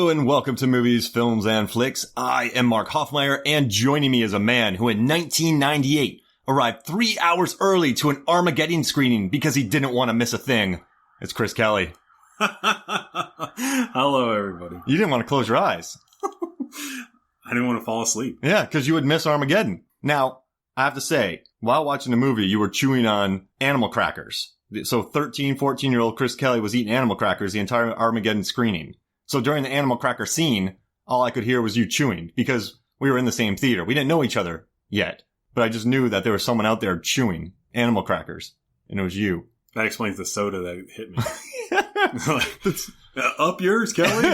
Hello and welcome to Movies, Films, and Flicks. I am Mark Hoffmeyer, and joining me is a man who in 1998 arrived 3 hours early to an Armageddon screening because he didn't want to miss a thing. It's Chris Kelly. Hello, everybody. You didn't want to close your eyes. I didn't want to fall asleep. Yeah, because you would miss Armageddon. Now, I have to say, while watching the movie, you were chewing on animal crackers. So 13, 14-year-old Chris Kelly was eating animal crackers the entire Armageddon screening. So during the animal cracker scene, all I could hear was you chewing because we were in the same theater. We didn't know each other yet, but I just knew that there was someone out there chewing animal crackers, and it was you. That explains the soda that hit me. Up yours, Kelly.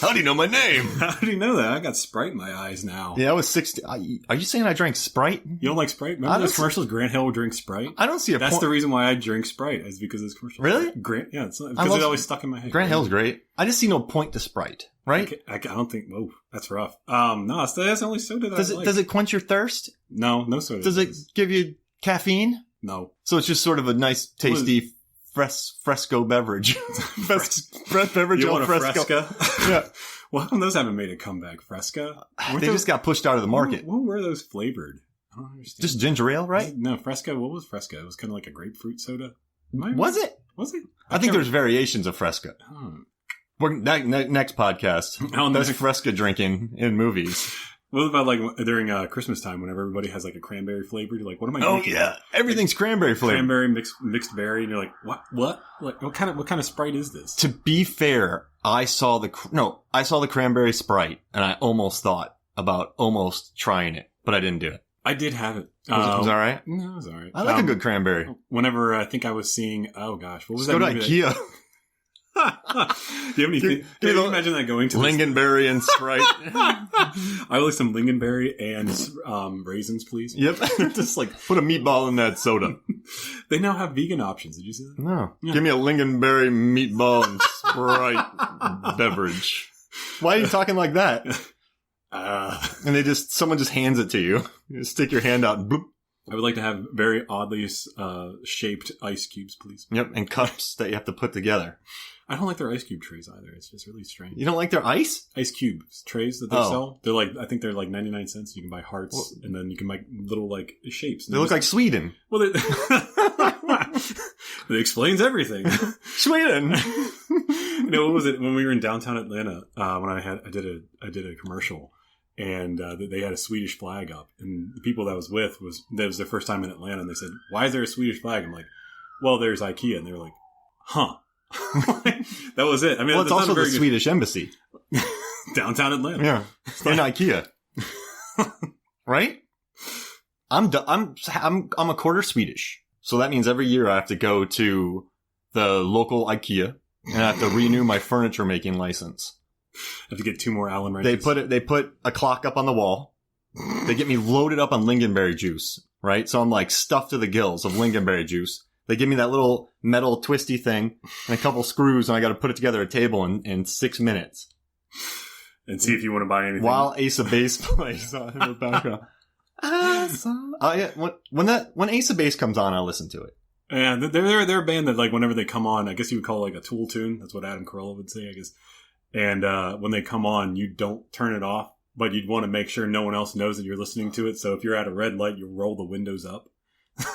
How do you know my name? How do you know that? I got Sprite in my eyes now. Yeah, I was 16. Are you saying I drank Sprite? You don't like Sprite? Remember those commercials? Grant Hill would drink Sprite? I don't see a That's the reason why I drink Sprite, is because of this commercial. Really? Grant, yeah, it's because it always stuck in my head. Grant Hill's great. I just see no point to Sprite, right? I don't think, whoa, that's rough. No, that's the only soda that I like. Does it quench your thirst? No soda. Does it give you caffeine? No. So it's just sort of a nice, tasty fresco beverage. Beverage you want a fresco. Fresca? Yeah. Well, those haven't made a comeback. Fresca? They just got pushed out of the market. What were those flavored? I don't understand. Just ginger ale, right? No, Fresca. What was Fresca? It was kind of like a grapefruit soda. Was it? Was it? I think there's variations of Fresca. Next podcast. That's Fresca drinking in movies. What about like during Christmas time, whenever everybody has like a cranberry flavor? You're like, what am I drinking? Oh yeah, everything's cranberry flavor. Cranberry mixed berry, and you're like, what? Like, what kind of Sprite is this? To be fair, I saw the cranberry Sprite, and I almost thought about trying it, but I didn't do it. I did have it. Was it all right? No, it was all right. I like a good cranberry. Whenever I think I was seeing, oh gosh, what was Let's that? Go to IKEA. Do you have anything? Can you imagine that going to lingonberry and Sprite? I would like some lingonberry and raisins, please. Yep. Just like put a meatball in that soda. They now have vegan options. Did you see that? No. Yeah. Give me a lingonberry meatball and Sprite beverage. Why are you talking like that? And someone just hands it to you. You stick your hand out and bloop. I would like to have very oddly shaped ice cubes, please. Yep, and cups that you have to put together. I don't like their ice cube trays either. It's just really strange. You don't like their ice cubes trays that they sell? They're like, I think they're like 99 cents. You can buy hearts, and then you can make little like shapes. They look like Sweden. Well, it explains everything. Sweden. What was it when we were in downtown Atlanta? When I did a commercial. And they had a Swedish flag up, and the people that I was with that was their first time in Atlanta, and they said, "Why is there a Swedish flag?" I'm like, "Well, there's IKEA," and they were like, "Huh." That was it. I mean, well, it's also the Swedish embassy, downtown Atlanta. Yeah, in IKEA, right? I'm a quarter Swedish, so that means every year I have to go to the local IKEA and I have to renew my furniture making license. Have to get 2 more Allen wrenches. They put a clock up on the wall. They get me loaded up on lingonberry juice, right? So I'm like stuffed to the gills of lingonberry juice. They give me that little metal twisty thing and a couple screws, and I got to put it together at a table in 6 minutes. And see if you want to buy anything. While Ace of Base plays on in the background. When Ace of Base comes on, I'll listen to it. Yeah, they're a band that like whenever they come on, I guess you would call it like a Tool tune. That's what Adam Carolla would say, I guess. And when they come on, you don't turn it off, but you'd want to make sure no one else knows that you're listening to it. So if you're at a red light, you roll the windows up.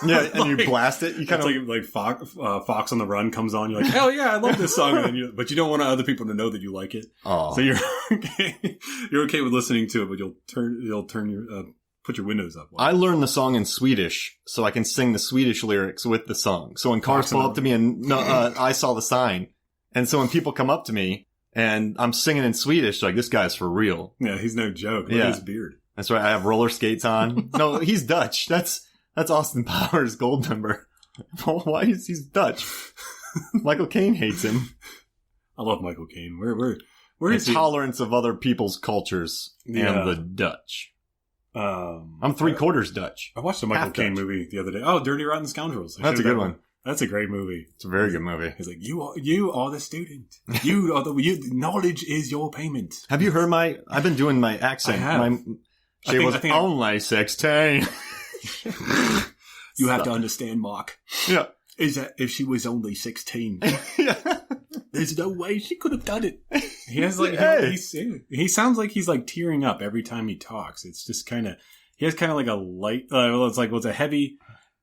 Yeah, and you blast it. You kind of like Fox on the Run comes on. You're like, hell yeah, I love this song. And then but you don't want other people to know that you like it. Oh. So you're okay. You're okay with listening to it, but you'll turn your put your windows up. I learned the song in Swedish, so I can sing the Swedish lyrics with the song. So when cars pull up to me and I saw the sign, and so when people come up to me. And I'm singing in Swedish, like, this guy's for real. Yeah, he's no joke. Look at his beard. That's right. I have roller skates on. No, he's Dutch. That's Austin Powers' gold member. Why is he's Dutch? Michael Caine hates him. I love Michael Caine. Where is intolerance of other people's cultures and the Dutch. I'm 3/4 Dutch. I watched a Michael Caine movie the other day. Oh, Dirty Rotten Scoundrels. That's a good one. That's a great movie. It's a very good movie. He's like, you are the student. Knowledge is your payment. Have you heard I've been doing my accent. I have. She was only 16. You have to understand, Mark. Yeah. Is that if she was only 16. Yeah. There's no way she could have done it. He has like he sounds like he's like tearing up every time he talks. It's just kind of he has kind of like a light. It's a heavy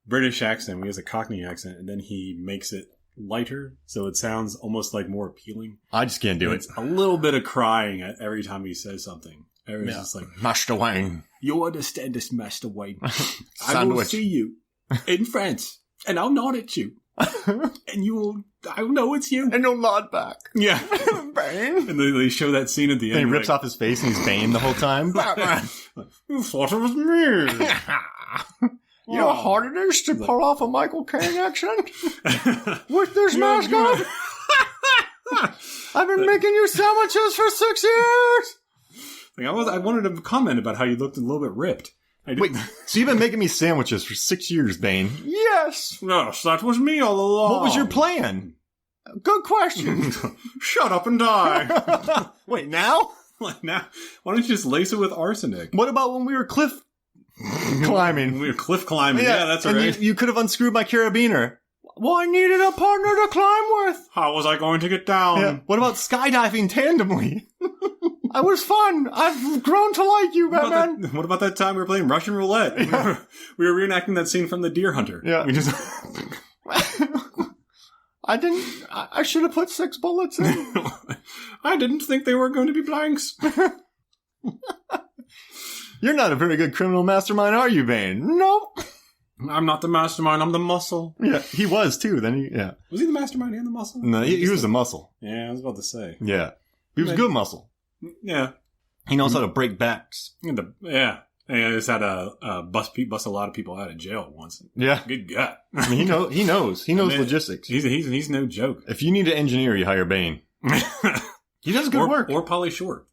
British accent. He has a Cockney accent, and then he makes it lighter, so it sounds almost like more appealing. I just can't do it. It's a little bit of crying every time he says something. Everyone's just like, Master Wayne. You understand this, Master Wayne. I Sandwich. will see you in France, and I'll nod at you. And I'll know it's you. And you'll nod back. Yeah. Bane. And they show that scene at the end. And he rips off his face and he's Bane the whole time. You thought it was me. You know how hard it is to pull off a Michael Caine accent? With this mask on? I've been making you sandwiches for 6 years! I wanted to comment about how you looked a little bit ripped. Wait, so you've been making me sandwiches for 6 years, Bane? Yes! Yes, that was me all along. What was your plan? Good question. Shut up and die. Wait, now? Now? Why don't you just lace it with arsenic? What about when we were cliff climbing? We were cliff climbing. Yeah, that's right. And you could have unscrewed my carabiner. Well, I needed a partner to climb with. How was I going to get down? Yeah. What about skydiving tandemly? It was fun. I've grown to like you, Batman. What about that time we were playing Russian roulette? Yeah. We were reenacting that scene from The Deer Hunter. Yeah. I should have put 6 bullets in. I didn't think they were going to be blanks. You're not a very good criminal mastermind, are you, Bane? Nope. I'm not the mastermind, I'm the muscle. Yeah, he was too. Was he the mastermind and the muscle? No, he was the muscle. Yeah, I was about to say. Yeah. He was good muscle. Yeah. He knows how to break backs. Yeah. And I just had to bust a lot of people out of jail once. Yeah. Good guy. I mean, he knows logistics. He's no joke. If you need an engineer, you hire Bane. He does good work. Or Pauly Shore.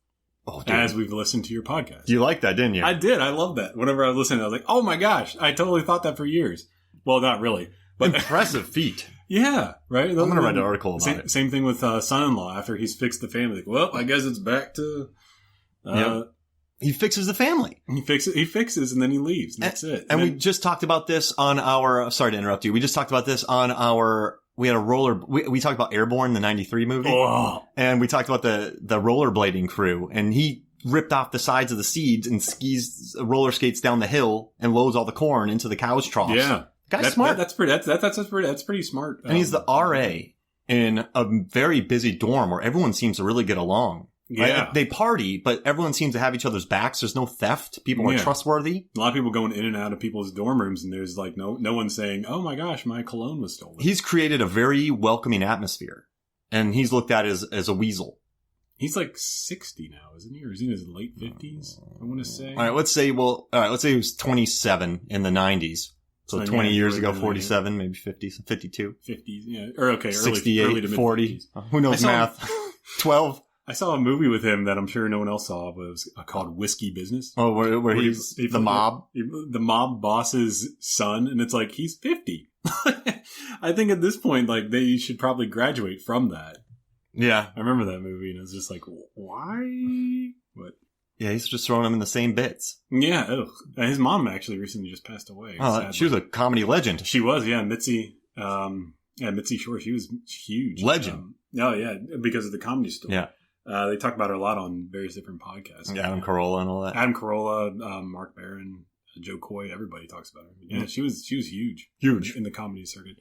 Oh, dude. As we've listened to your podcast. You liked that, didn't you? I did. I love that. Whenever I was listening, I was like, oh my gosh, I totally thought that for years. Well, not really. But impressive feat. Yeah, right? I'm going to write an article about it. Same thing with son-in-law. After he's fixed the family. Like, well, I guess it's back to... He fixes the family. He fixes, and then he leaves. And that's it. And we just talked about this on our... Sorry to interrupt you. We just talked about this on our... We had a roller... We talked about Airborne, the 93 movie. Oh. And we talked about the rollerblading crew. And he ripped off the sides of the seeds and roller skates down the hill and loads all the corn into the cow's troughs. Yeah. Guy's smart. That's pretty smart. And he's the RA in a very busy dorm where everyone seems to really get along. Yeah. Right? They party, but everyone seems to have each other's backs. There's no theft. People are trustworthy. A lot of people going in and out of people's dorm rooms, and there's like no one saying, oh my gosh, my cologne was stolen. He's created a very welcoming atmosphere. And he's looked at as a weasel. He's like 60 now, isn't he? Or is he in his late 50s, I want to say? All right, let's say he was 27 in the 90s. So 20 years ago, 47, maybe 50, 52. 50s, yeah. Or okay, 68, early to 40. Who knows math? 12. I saw a movie with him that I'm sure no one else saw, but it was called Whiskey Business. Oh, where he's the mob? The mob boss's son, and it's like, he's 50. I think at this point, like, they should probably graduate from that. Yeah. I remember that movie, and it was just like, why? But yeah, he's just throwing them in the same bits. Yeah, ugh. And his mom actually recently just passed away. Oh, she was a comedy legend. She was, yeah. Mitzi Shore, she was huge. Legend. Oh, yeah, because of the Comedy Store. Yeah. They talk about her a lot on various different podcasts. Yeah, Adam Carolla and all that. Adam Carolla, Mark Barron, Joe Coy, everybody talks about her. Yeah, she was huge. Huge. In the comedy circuit.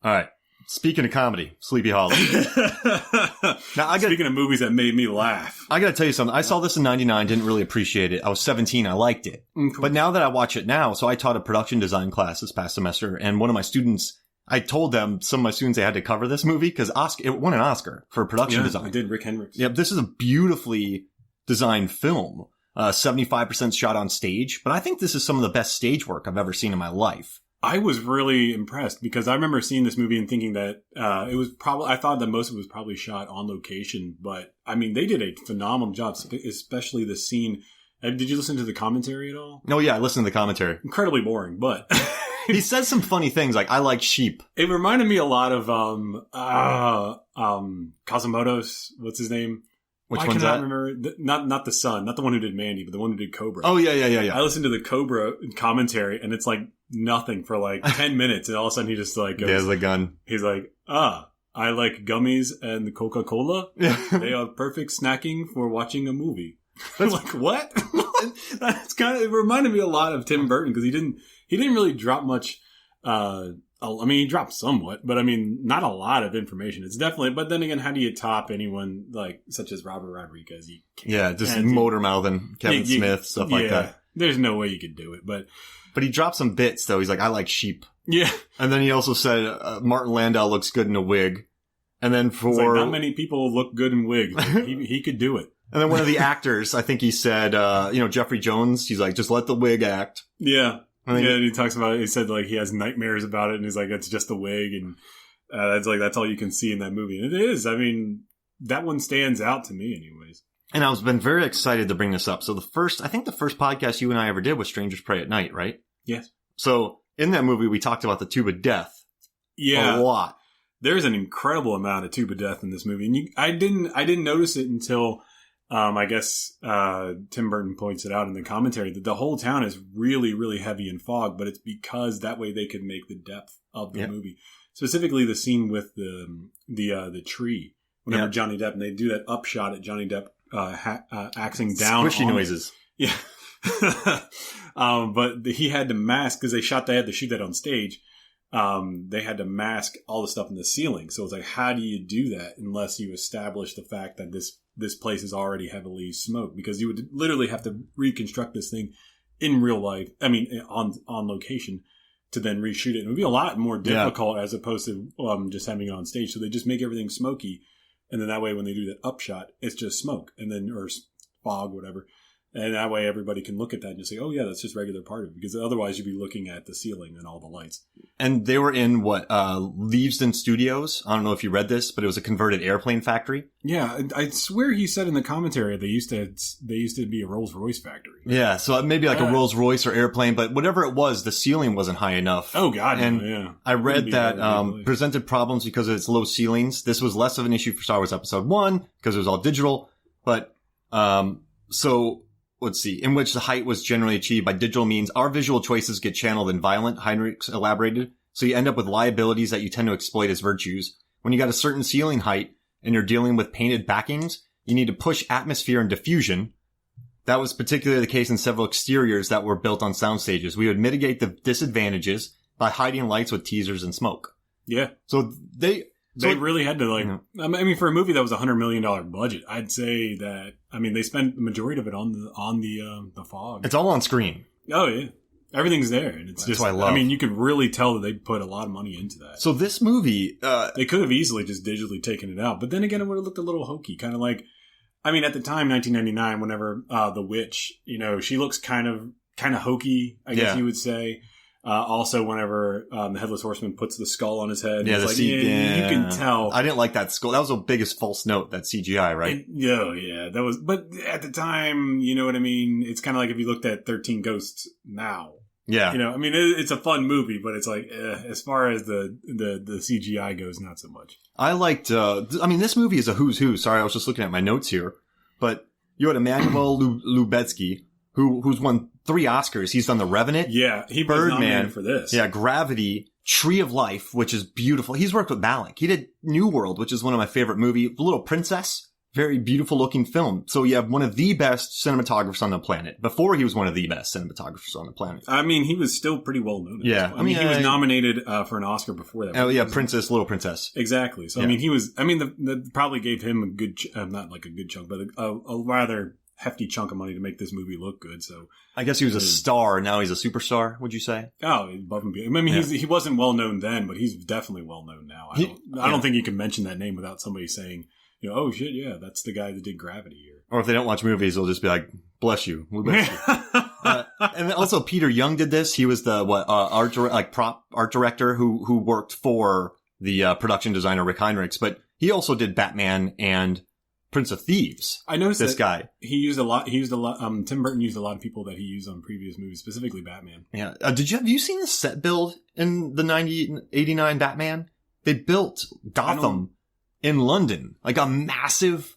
All right. Speaking of comedy, Sleepy Hollow. Speaking of movies that made me laugh. I got to tell you something. I saw this in 99, didn't really appreciate it. I was 17, I liked it. Mm-hmm. But now that I watch it now, so I taught a production design class this past semester, and one of my students, I told them, some of my students, they had to cover this movie because it won an Oscar for production design. I did, Rick Hendricks. Yeah, this is a beautifully designed film. 75% shot on stage, but I think this is some of the best stage work I've ever seen in my life. I was really impressed because I remember seeing this movie and thinking that I thought that most of it was probably shot on location, but I mean, they did a phenomenal job, especially the scene. Did you listen to the commentary at all? Oh yeah, I listened to the commentary. Incredibly boring, but he says some funny things like, I like sheep. It reminded me a lot of Kazumoto's, what's his name? Which one's that? I remember not the son, not the one who did Mandy, but the one who did Cobra. Oh yeah. I listened to the Cobra commentary, and it's like nothing for like 10 minutes, and all of a sudden he just like goes, he has the gun. He's like, I like gummies and Coca-Cola. Yeah. They are perfect snacking for watching a movie. I'm like, what? That's it reminded me a lot of Tim Burton because he didn't really drop much. I mean, he dropped somewhat, but I mean, not a lot of information. It's definitely, but then again, how do you top anyone like such as Robert Rodriguez? You can't. Yeah, just motor mouthing Kevin Smith, stuff like that. There's no way you could do it, but he dropped some bits though. He's like, I like sheep. Yeah, and then he also said Martin Landau looks good in a wig, and then not many people look good in wigs. he could do it. And then one of the actors, I think he said, Jeffrey Jones, he's like, just let the wig act. Yeah. And he talks about it. He said, like, he has nightmares about it, and he's like, it's just a wig, and that's all you can see in that movie. And it is. I mean, that one stands out to me anyways. And I've been very excited to bring this up. So I think the first podcast you and I ever did was Strangers Pray at Night, right? Yes. So in that movie, we talked about the Tube of Death. Yeah. A lot. There's an incredible amount of Tube of Death in this movie. And I didn't notice it until... I guess Tim Burton points it out in the commentary that the whole town is really, really heavy in fog, but it's because that way they could make the depth of the movie. Specifically, the scene with the tree. Whenever Johnny Depp, and they do that upshot at Johnny Depp axing down. Squishy noises. Yeah. But he had to mask because they had to shoot that on stage. They had to mask all the stuff in the ceiling. So it's like, how do you do that unless you establish the fact that this place is already heavily smoked? Because you would literally have to reconstruct this thing in real life. I mean, on location to then reshoot it. It would be a lot more difficult as opposed to just having it on stage. So they just make everything smoky. And then that way, when they do that upshot, it's just smoke or fog, whatever. And that way everybody can look at that and just say, oh, yeah, that's just regular part of it. Because otherwise you'd be looking at the ceiling and all the lights. And they were in, Leavesden Studios. I don't know if you read this, but it was a converted airplane factory. Yeah, I swear he said in the commentary they used to be a Rolls-Royce factory. Yeah, so maybe like a Rolls-Royce or airplane, but whatever it was, the ceiling wasn't high enough. Oh, God, and yeah. I read that presented problems because of its low ceilings. This was less of an issue for Star Wars Episode 1 because it was all digital. But, let's see, in which the height was generally achieved by digital means. Our visual choices get channeled in violent, Heinrichs elaborated, so you end up with liabilities that you tend to exploit as virtues. When you got a certain ceiling height and you're dealing with painted backings, you need to push atmosphere and diffusion. That was particularly the case in several exteriors that were built on sound stages. We would mitigate the disadvantages by hiding lights with teasers and smoke. Yeah. So they really had to I mean, for a movie that was $100 million budget, I'd say that, I mean, they spent the majority of it on the fog. It's all on screen. Oh yeah. Everything's there. And it's That's what I love. I mean, you could really tell that they put a lot of money into that. So this movie, they could have easily just digitally taken it out, but then again, it would have looked a little hokey, kind of like, I mean, at the time, 1999, whenever, the witch, she looks kind of hokey, I guess you would say. Also, whenever the Headless Horseman puts the skull on his head, you can tell. I didn't like that skull. That was the biggest false note, that CGI, right? That was. But at the time, you know what I mean. It's kind of like if you looked at 13 Ghosts now. Yeah, I mean, it's a fun movie, but it's like as far as the CGI goes, not so much. I liked. I mean, this movie is a who's who. Sorry, I was just looking at my notes here, but you had Emmanuel Lubezki, who's won 3 Oscars. He's done The Revenant. Yeah, he was nominated for this. Yeah, Gravity, Tree of Life, which is beautiful. He's worked with Malick. He did New World, which is one of my favorite movies. The Little Princess, very beautiful looking film. So you have one of the best cinematographers on the planet. Before he was one of the best cinematographers on the planet. I mean, he was still pretty well known. Yeah. I mean, he was nominated for an Oscar before that. Oh, yeah, Little Princess. Exactly. So, I mean, that probably gave him a good, not like a good chunk, but a rather hefty chunk of money to make this movie look good. So I guess he was a star. Now he's a superstar. Would you say? Oh, above and beyond. I mean, he wasn't well known then, but he's definitely well known now. I don't think you can mention that name without somebody saying, oh shit, yeah, that's the guy that did Gravity here. Or if they don't watch movies, they'll just be like, bless you. We bless you. And also Peter Young did this. He was the prop art director who worked for the production designer Rick Heinrichs, but he also did Batman and Prince of Thieves. I noticed this guy. He used a lot. Tim Burton used a lot of people that he used on previous movies, specifically Batman. Yeah. Have you seen the set build in the 89 Batman? They built Gotham in London, like a massive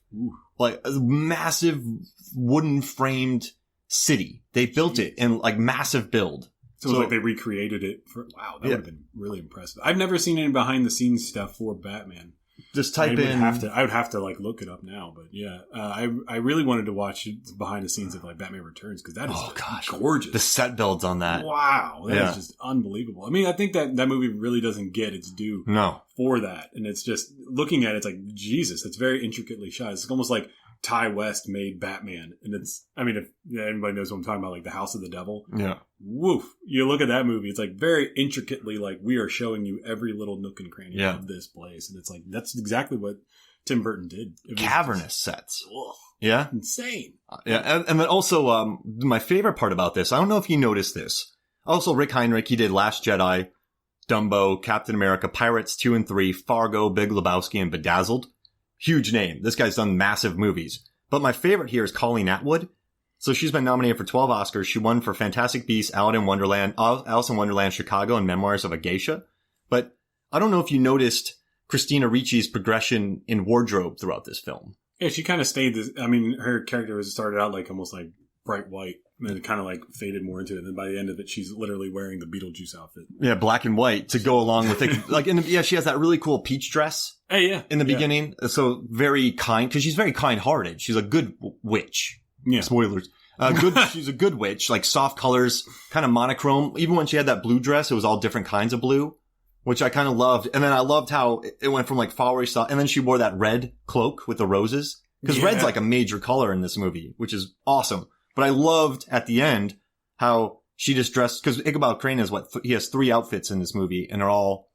wooden framed city. They built it in like massive build. So it was like they recreated it for. Wow, that would have been really impressive. I've never seen any behind the scenes stuff for Batman. Just type in. I would have to like look it up now, but yeah, I really wanted to watch behind the scenes of like Batman Returns because that is gorgeous. The set builds on that. Wow, that is just unbelievable. I mean, I think that movie really doesn't get its due for that, and it's just looking at it, it's like Jesus, it's very intricately shot. It's almost like Ty West made Batman, and it's, I mean, if anybody knows what I'm talking about, like The House of the Devil. Yeah. Woof. You look at that movie, it's like very intricately, like we are showing you every little nook and cranny of this place. And it's like, that's exactly what Tim Burton did. Cavernous sets. Yeah. Insane. Yeah. And then also, my favorite part about this, I don't know if you noticed this. Also, Rick Heinrich, he did Last Jedi, Dumbo, Captain America, Pirates 2 and 3, Fargo, Big Lebowski, and Bedazzled. Huge name. This guy's done massive movies. But my favorite here is Colleen Atwood. So she's been nominated for 12 Oscars. She won for Fantastic Beasts, Alice in Wonderland, Chicago, and Memoirs of a Geisha. But I don't know if you noticed Christina Ricci's progression in wardrobe throughout this film. Yeah, she kind of stayed this. I mean, her character started out like almost like bright white. And then it kind of like faded more into it. And then by the end of it, she's literally wearing the Beetlejuice outfit. Yeah, black and white to go along with it. Like, she has that really cool peach dress. Hey, yeah. In the beginning. So very kind, because she's very kind-hearted. She's a good witch. Yeah. Spoilers. She's a good witch, like soft colors, kind of monochrome. Even when she had that blue dress, it was all different kinds of blue, which I kind of loved. And then I loved how it went from like flowery stuff. And then she wore that red cloak with the roses. Because red's like a major color in this movie, which is awesome. But I loved at the end how she just dressed, because Ichabod Crane is he has 3 outfits in this movie, and they're all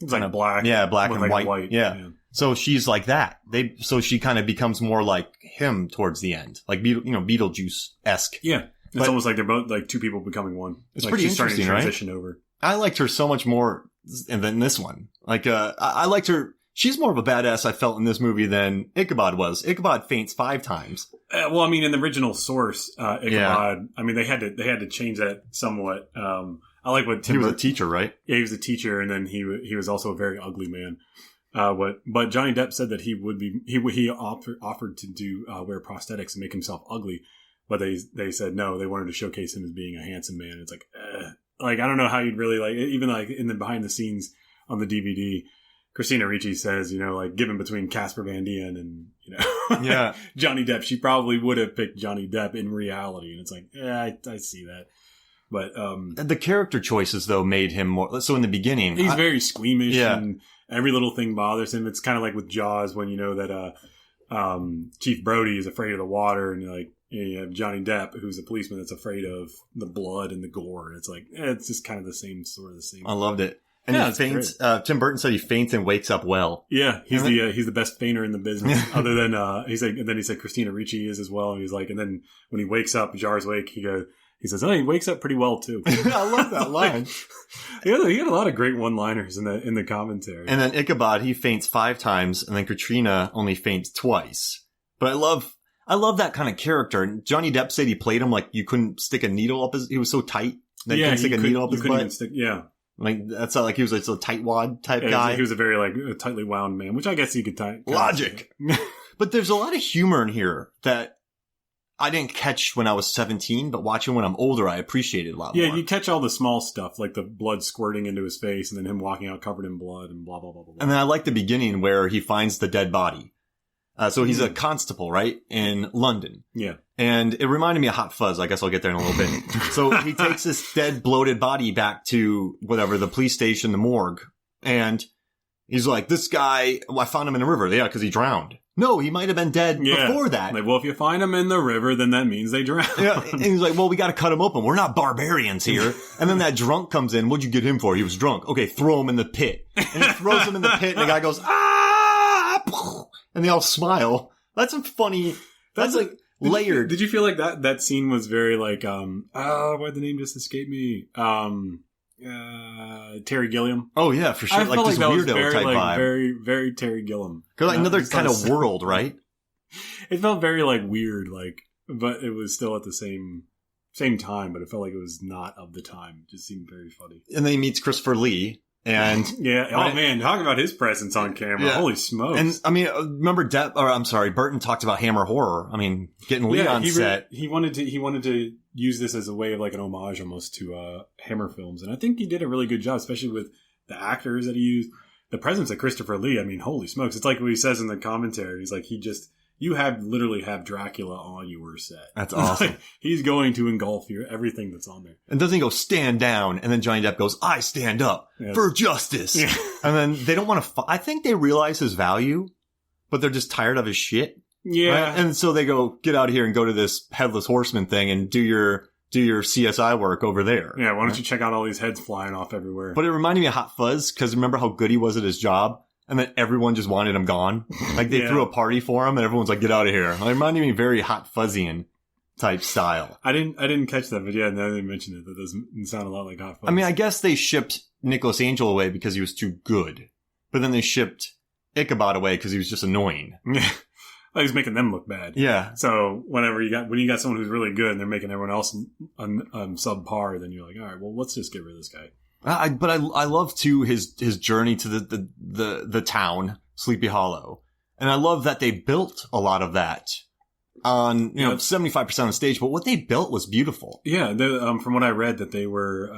kind of black. Yeah, black and like white. Yeah. So she's like that. So she kind of becomes more like him towards the end, like Beetlejuice-esque. Yeah, it's almost like they're both like two people becoming one. It's like pretty interesting, to transition over. I liked her so much more than this one. Like, I liked her. She's more of a badass I felt in this movie than Ichabod was. Ichabod faints 5 times. Well, I mean, in the original source, Ichabod, I mean, they had to change that somewhat. I like what Tim He was a teacher, right? Yeah, he was a teacher, and then he was also a very ugly man. But Johnny Depp said that he offered to do wear prosthetics and make himself ugly, but they said no. They wanted to showcase him as being a handsome man. It's like I don't know how you'd really like even like in the behind the scenes on the DVD. Christina Ricci says, like given between Casper Van Dien and Johnny Depp, she probably would have picked Johnny Depp in reality, and it's like I see that. But the character choices though made him more. So in the beginning, he's very squeamish, and every little thing bothers him. It's kind of like with Jaws when you know that Chief Brody is afraid of the water, and you have Johnny Depp who's a policeman that's afraid of the blood and the gore. And it's like it's just kind of the same. I loved it. And he faints. Tim Burton said he faints and wakes up well. Yeah, he's the best fainter in the business. Other than he said Christina Ricci is as well. And he's like, and then when he wakes up, jars wake. He says, "Oh, he wakes up pretty well too." I love that line. he had a lot of great one-liners in the commentary. And then Ichabod, he faints 5 times, and then Katrina only faints twice. But I love that kind of character. And Johnny Depp said he played him like you couldn't stick a needle up he was so tight that you couldn't stick a needle up his butt. Like, that's not like he was a tightwad type guy. He was a very, a tightly wound man, which I guess he could Logic. But there's a lot of humor in here that I didn't catch when I was 17, but watching when I'm older, I appreciated a lot more. Yeah, you catch all the small stuff, like the blood squirting into his face and then him walking out covered in blood and blah, blah, blah, blah, blah. And then I like the beginning where he finds the dead body. So he's a constable, right? In London. Yeah. And it reminded me of Hot Fuzz. I guess I'll get there in a little bit. So he takes this dead, bloated body back to the police station, the morgue. And he's like, this guy, I found him in the river. Yeah, because he drowned. No, he might have been dead before that. Like, well, if you find him in the river, then that means they drowned. Yeah, and he's like, well, we got to cut him open. We're not barbarians here. And then that drunk comes in. What'd you get him for? He was drunk. Okay, throw him in the pit. And he throws him in the pit, and the guy goes, ah! And they all smile. That's a funny. That's like layered. Did you feel like that scene was very like why'd the name just escape me? Terry Gilliam. Oh yeah, for sure. I like this like weirdo very, type vibe. Very, very Terry Gilliam. Like another kind of world, right? It felt very weird, but it was still at the same time. But it felt like it was not of the time. It just seemed very funny. And then he meets Christopher Lee. And man, talking about his presence on camera. Yeah. Holy smokes. And I mean, remember Burton talked about Hammer horror. I mean, getting Lee on set. He wanted to use this as a way of an homage almost to Hammer films. And I think he did a really good job, especially with the actors that he used. the presence of Christopher Lee, I mean, holy smokes. It's like what he says in the commentary. He's like, you literally have Dracula on your set. That's awesome. Like, he's going to engulf everything that's on there. And doesn't he go stand down, and then Johnny Depp goes, I stand up for justice. Yeah. And then they don't want to I think they realize his value, but they're just tired of his shit. Yeah. Right? And so they go, get out of here and go to this Headless Horseman thing and do your CSI work over there. Yeah, why don't you check out all these heads flying off everywhere? But it reminded me of Hot Fuzz, because remember how good he was at his job? And then everyone just wanted him gone. Like, they threw a party for him, and everyone's like, get out of here. It reminded me very Hot Fuzzian type style. I didn't catch that, but yeah, now they mentioned it. That doesn't sound a lot like Hot Fuzz. I mean, I guess they shipped Nicholas Angel away because he was too good. But then they shipped Ichabod away because he was just annoying. Like, he's making them look bad. Yeah. So when you got someone who's really good and they're making everyone else subpar, then you're like, all right, well, let's just get rid of this guy. But I love too his journey to the town, Sleepy Hollow. And I love that they built a lot of that on, 75% on the stage, but what they built was beautiful. Yeah. From what I read, that they were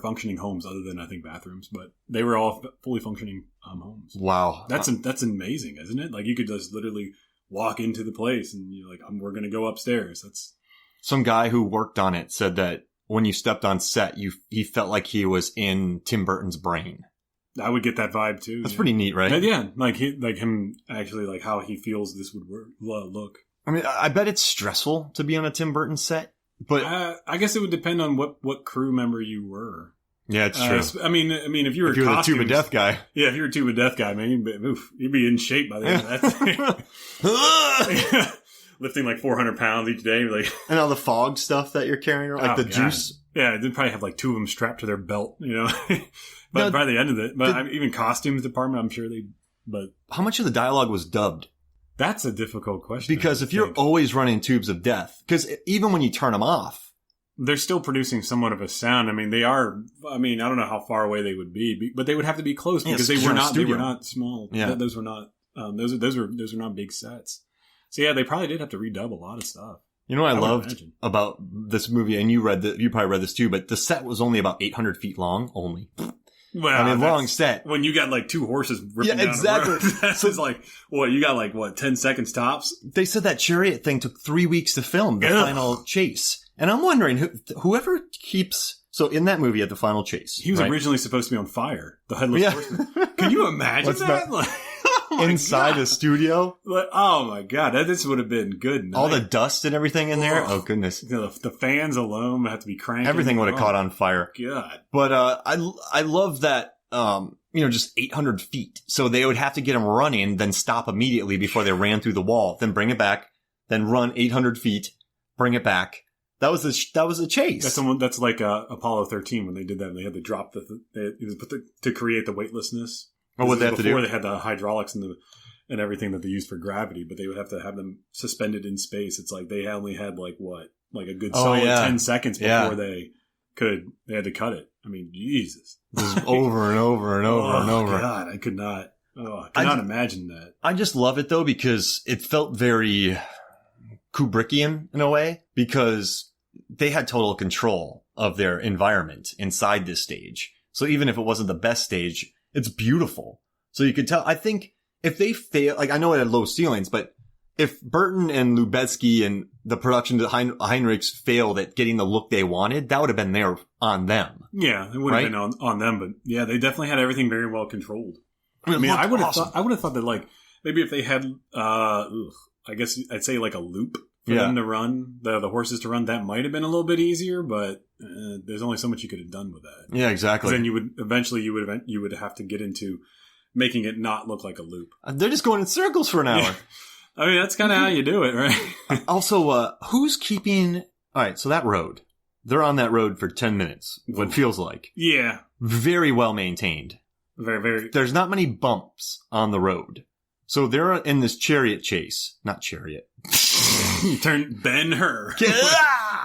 functioning homes other than, I think, bathrooms, but they were all fully functioning homes. Wow. That's amazing, isn't it? Like, you could just literally walk into the place and you're like, we're going to go upstairs. That's some guy who worked on it said that when you stepped on set, he felt like he was in Tim Burton's brain. I would get that vibe too. That's pretty neat, right? Yeah, like him actually, like how he feels this would look. I mean, I bet it's stressful to be on a Tim Burton set, but I guess it would depend on what crew member you were. Yeah, it's true. I mean, if you were the Tube of Death guy, yeah, if you were a Tube of Death guy, man, you'd be in shape by the end of that thing. Lifting like 400 pounds each day, like, and all the fog stuff that you're carrying, like the juice. Yeah, they'd probably have like two of them strapped to their belt, But by the end of it, even costumes department, I'm sure But how much of the dialogue was dubbed? That's a difficult question. Because if you're always running Tubes of Death, because even when you turn them off, they're still producing somewhat of a sound. I mean, they are. I mean, I don't know how far away they would be, but they would have to be close because they were not. They were not small. Yeah, those were not. Those were not big sets. So yeah, they probably did have to redub a lot of stuff. You know what I loved about this movie, and you probably read this too, but the set was only about 800 feet long, only. Well, I mean, long set. When you got like two horses ripping down exactly. a road, that's like, you got like, 10 seconds tops? They said that chariot thing took 3 weeks to film, the final chase. And I'm wondering, whoever keeps... So in that movie, at the final chase... He was originally supposed to be on fire, the Headless Horseman. Can you imagine that? Like, inside the studio? Like, oh my God, this would have been good. All the dust and everything in there? Oh, goodness. The fans alone would have to be cranking. Everything would have caught on fire. God. But I love that, just 800 feet. So they would have to get him running, then stop immediately before they ran through the wall, then bring it back, then run 800 feet, bring it back. That was a chase. That's like Apollo 13 when they did that. And they had to drop to create the weightlessness. Or what they have to do? Before they had the hydraulics and everything that they used for gravity, but they would have to have them suspended in space. It's like they only had a good solid 10 seconds before they had to cut it. I mean, Jesus. This is over and over and over and over. God, I could not. I could not imagine that. I just love it though because it felt very Kubrickian in a way because they had total control of their environment inside this stage. So even if it wasn't the best stage, it's beautiful. So you could tell, I think if they fail, I know it had low ceilings, but if Burton and Lubezki and the production of Heinrichs failed at getting the look they wanted, that would have been there on them. Yeah, it would have been on them, but yeah, they definitely had everything very well controlled. I mean, I would have thought that maybe if they had, I guess I'd say like a loop for them to run, the horses to run, that might have been a little bit easier, but there's only so much you could have done with that. Yeah, exactly. Then you would have to get into making it not look like a loop. They're just going in circles for an hour. Yeah. I mean, that's kind of how you do it, right? Also, who's keeping... All right, so that road. They're on that road for 10 minutes, what feels like. Yeah. Very well maintained. Very, very... There's not many bumps on the road. So they're in this chariot chase. Not chariot. Turn Ben-Hur.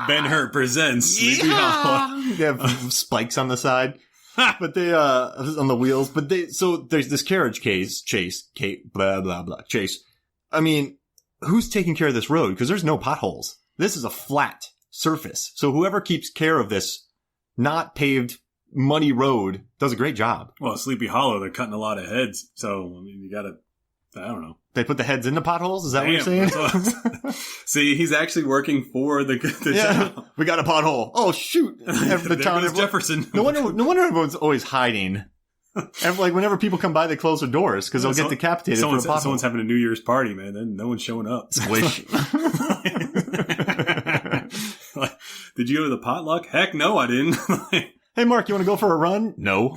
Ben-Hur presents Sleepy Hollow. They have spikes on the side. But they, on the wheels. But there's this carriage chase. Blah, blah, blah. Chase. I mean, who's taking care of this road? Because there's no potholes. This is a flat surface. So whoever keeps care of this not paved muddy road, does a great job. Well, Sleepy Hollow, they're cutting a lot of heads, so I mean, you gotta, I don't know. They put the heads into potholes? Is that what you're saying? See, he's actually working for the town. We got a pothole. Oh, shoot. The town goes Jefferson. No wonder everyone's always hiding. Like, whenever people come by, they close their doors because they'll get decapitated for a pothole. Someone's having a New Year's party, man. Then no one's showing up. Squish. Like, did you go to the potluck? Heck no, I didn't. Hey, Mark, you want to go for a run? No.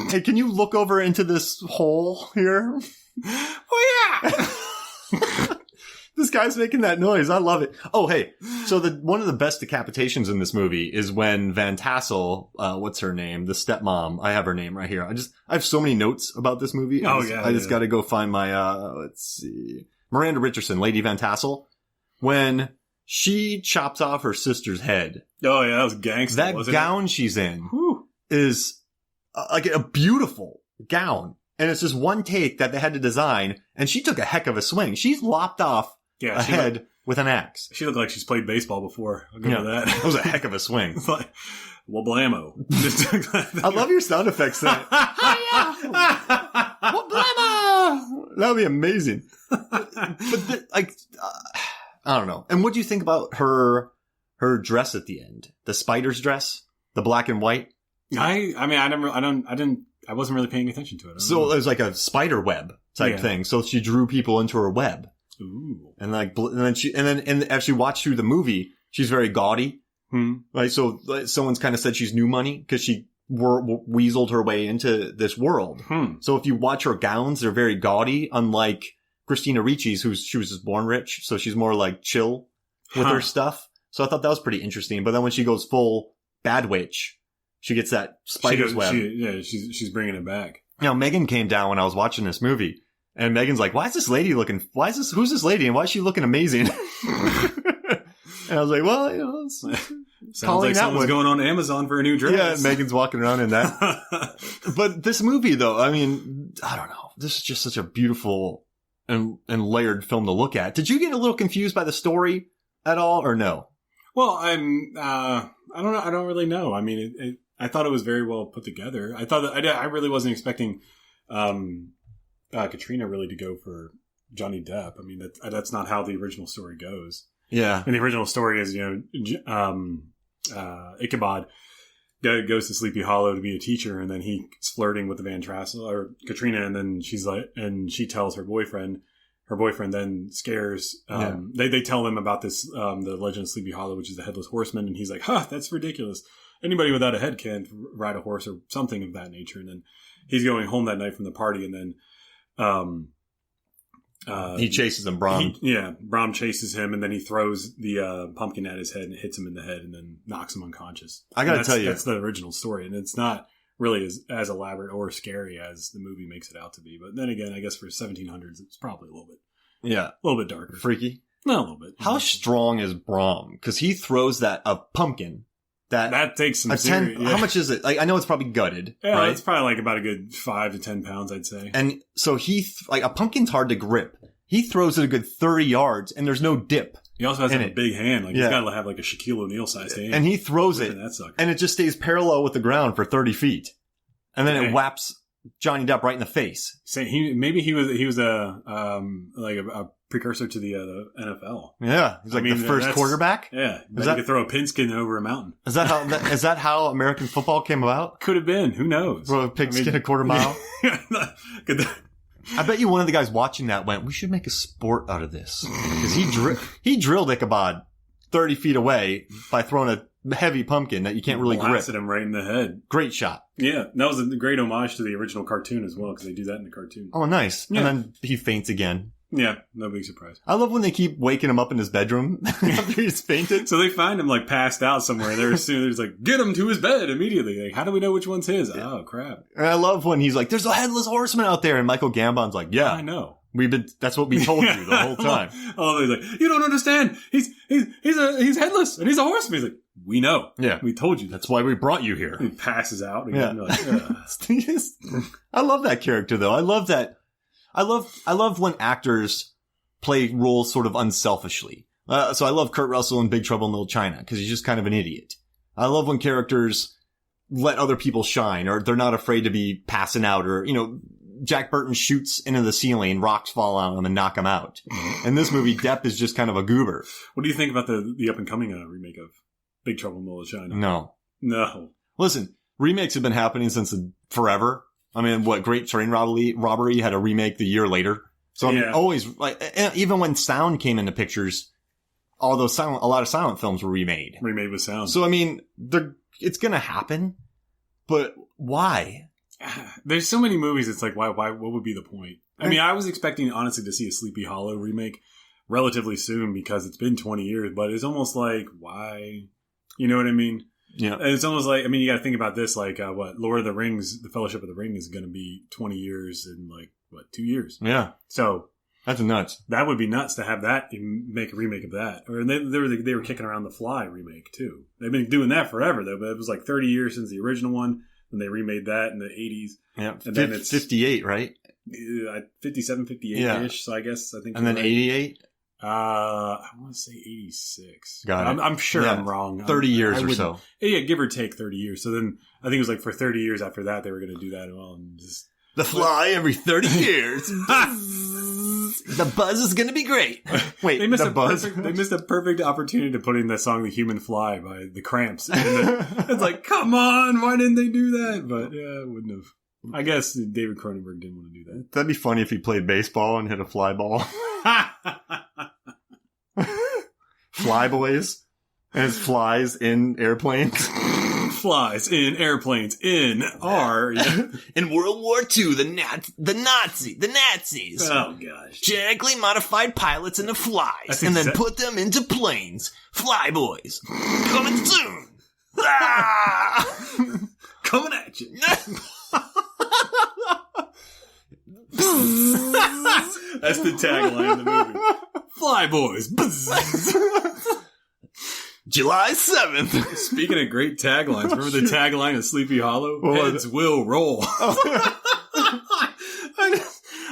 Hey, can you look over into this hole here? Oh, yeah. This guy's making that noise. I love it. Oh, hey. So one of the best decapitations in this movie is when Van Tassel, what's her name? The stepmom. I have her name right here. I have so many notes about this movie. I just got to go find my, let's see. Miranda Richardson, Lady Van Tassel. When she chops off her sister's head. Oh, yeah, that was gangster. That gown she's in is like a beautiful gown. And it's just one take that they had to design. And she took a heck of a swing. She's lopped off a head with an axe. She looked like she's played baseball before. I'll give her that. It was a heck of a swing. It's like, well, blammo. I love your sound effects. Well, blammo! That would be amazing. But I don't know. And what do you think about her dress at the end? The spider's dress? The black and white? I wasn't really paying attention to it. So it was like a spider web type thing. So she drew people into her web. Ooh. And then as she watched through the movie, she's very gaudy. Like, so someone's kind of said she's new money because she weaseled her way into this world. So if you watch her gowns, they're very gaudy, unlike Christina Ricci's, she was just born rich. So she's more like chill with her stuff. So I thought that was pretty interesting. But then when she goes full bad witch, she gets that spider's web. She's bringing it back. Now, Megan came down when I was watching this movie. And Megan's like, who's this lady? And why is she looking amazing? And I was like, well, sounds like someone's going on Amazon for a new dress. Yeah, Megan's walking around in that. But this movie, though, I mean, I don't know. This is just such a beautiful and layered film to look at. Did you get a little confused by the story at all, or no? Well, I don't know. I don't really know. I mean, I thought it was very well put together. I thought that I really wasn't expecting Katrina really to go for Johnny Depp. I mean, that's not how the original story goes. Yeah. And the original story is, Ichabod goes to Sleepy Hollow to be a teacher, and then he's flirting with the Van Tassel or Katrina, and then she tells her boyfriend. Her boyfriend then scares. They tell him about this, the Legend of Sleepy Hollow, which is the Headless Horseman, and he's like, that's ridiculous. Anybody without a head can't ride a horse or something of that nature. And then he's going home that night from the party, and then he chases him, Brom. Brom chases him, and then he throws the pumpkin at his head and hits him in the head and then knocks him unconscious. I gotta tell you. That's the original story, and it's not really as elaborate or scary as the movie makes it out to be. But then again, I guess for 1700s, it's probably a little bit darker. Freaky? No, a little bit. How strong is Brom? Because he throws a pumpkin. That takes some serious. How much is it? Like, I know it's probably gutted. Yeah, right? It's probably like about a good 5 to 10 pounds, I'd say. And so a pumpkin's hard to grip. He throws it a good 30 yards, and there's no dip. He also has a big hand. Like, he's got to have like a Shaquille O'Neal sized hand. And he throws it, and it just stays parallel with the ground for 30 feet. And then it whaps Johnny Depp right in the face. He was a precursor to the NFL. Yeah, he's like the first quarterback. Yeah, he could throw a pigskin over a mountain. Is that how American football came about? Could have been. Who knows? Throw a pigskin a quarter mile. I bet you one of the guys watching that went, "We should make a sport out of this," because he drilled Ichabod 30 feet away by throwing a heavy pumpkin that you can't really grip. Blasted him right in the head. Great shot. Yeah, that was a great homage to the original cartoon as well, because they do that in the cartoon. Oh, nice. Yeah. And then he faints again. Yeah, no big surprise. I love when they keep waking him up in his bedroom after he's fainted. So they find him like passed out somewhere. They're like, get him to his bed immediately. Like, how do we know which one's his? Yeah. Oh, crap. And I love when he's like, there's a headless horseman out there. And Michael Gambon's like, yeah. I know. That's what we told you the whole time. He's like, you don't understand. He's headless and he's a horseman. He's like, we know. Yeah. We told you. That's why we brought you here. He passes out again. Yeah. Like, I love that character though. I love that. I love when actors play roles sort of unselfishly. So I love Kurt Russell in Big Trouble in Little China because he's just kind of an idiot. I love when characters let other people shine, or they're not afraid to be passing out, or, Jack Burton shoots into the ceiling, rocks fall on him and knock him out. In this movie, Depp is just kind of a goober. What do you think about the up-and-coming remake of Big Trouble in Little China? No. Listen, remakes have been happening since forever. I mean, Great Train Robbery had a remake the year later. So, always, even when sound came into pictures, a lot of silent films were remade. Remade with sound. So, I mean, it's gonna happen, but why? There's so many movies, it's like, why, what would be the point? I mean, I was expecting, honestly, to see a Sleepy Hollow remake relatively soon because it's been 20 years, but it's almost like, why? You know what I mean? Yeah. And it's almost like, I mean, you got to think about this, like, Lord of the Rings, The Fellowship of the Ring is going to be 20 years in, 2 years? Yeah. So. That's nuts. That would be nuts to have that, make a remake of that. Or they were kicking around the Fly remake, too. They've been doing that forever, though, but it was 30 years since the original one. And they remade that in the 80s. Yeah. And then it's 58, right? 57, 58-ish. So I think. And then 88? I want to say 86. Got it. I'm sure I'm wrong. 30 years or so. Yeah, give or take 30 years. So then I think it was for 30 years after that, they were going to do that as well. And just. The Fly every 30 years. The buzz is going to be great. Wait, they missed a perfect opportunity to put in the song The Human Fly by The Cramps. It's like, come on, why didn't they do that? But yeah, it wouldn't have. I guess David Cronenberg didn't want to do that. That'd be funny if he played baseball and hit a fly ball. Fly boys. And it's flies in airplanes. Flies in airplanes in World War II, the Nazis. Oh gosh. Genetically modified pilots into flies and then put them into planes. Fly boys. Coming soon. Coming at you. That's the tagline of the movie. Fly boys. July 7th. Speaking of great taglines, remember the tagline of Sleepy Hollow? Heads will roll.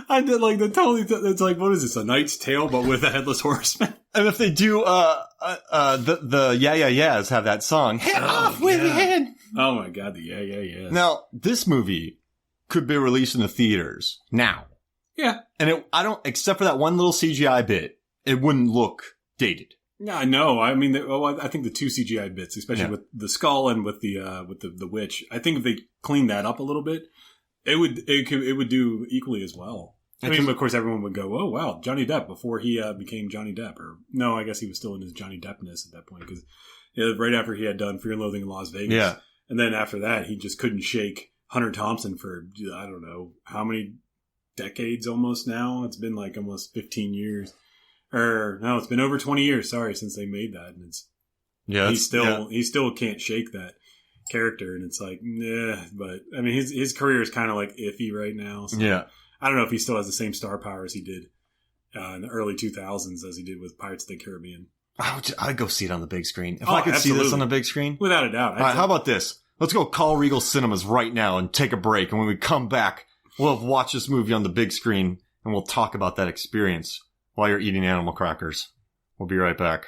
I did the totally, it's like, what is this, A Knight's Tale, but with a Headless Horseman? And if they do, the Yeah Yeah Yeahs have that song, Head off with your head. Oh my God, the Yeah Yeah Yeahs. Now, this movie could be released in the theaters now. Yeah. And except for that one little CGI bit, it wouldn't look dated. Yeah, no. I mean, I think the two CGI bits, especially with the skull and with the witch, I think if they cleaned that up a little bit, it would do equally as well. I mean, of course, everyone would go, "Oh, wow, Johnny Depp," before he became Johnny Depp, or no, I guess he was still in his Johnny Deppness at that point because right after he had done Fear and Loathing in Las Vegas, and then after that, he just couldn't shake Hunter Thompson for I don't know how many decades almost now. It's been almost 15 years. Or no, it's been over 20 years. Sorry, since they made that, and he still can't shake that character, and it's like, nah. But I mean, his career is kind of iffy right now. So I don't know if he still has the same star power as he did in the early 2000s as he did with Pirates of the Caribbean. I'd go see it on the big screen if I could see this on the big screen, without a doubt. All right, how about this? Let's go call Regal Cinemas right now and take a break, and when we come back, we'll watch this movie on the big screen, and we'll talk about that experience. While you're eating animal crackers. We'll be right back.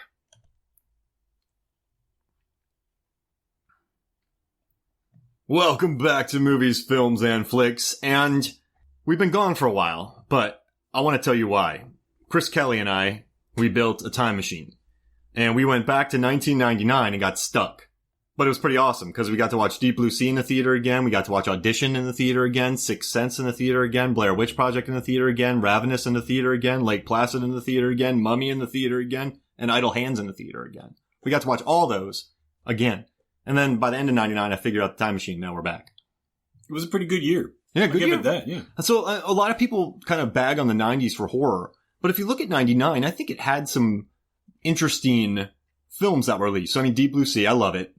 Welcome back to Movies, Films, and Flicks. And we've been gone for a while, but I want to tell you why. Chris Kelly and I, we built a time machine. And we went back to 1999 and got stuck. But it was pretty awesome because we got to watch Deep Blue Sea in the theater again. We got to watch Audition in the theater again, Sixth Sense in the theater again, Blair Witch Project in the theater again, Ravenous in the theater again, Lake Placid in the theater again, Mummy in the theater again, and Idle Hands in the theater again. We got to watch all those again. And then by the end of 99, I figured out the time machine. Now we're back. It was a pretty good year. Yeah, good year. Give it that, yeah. So a lot of people kind of bag on the 90s for horror. But if you look at 99, I think it had some interesting films that were released. So, I mean, Deep Blue Sea, I love it.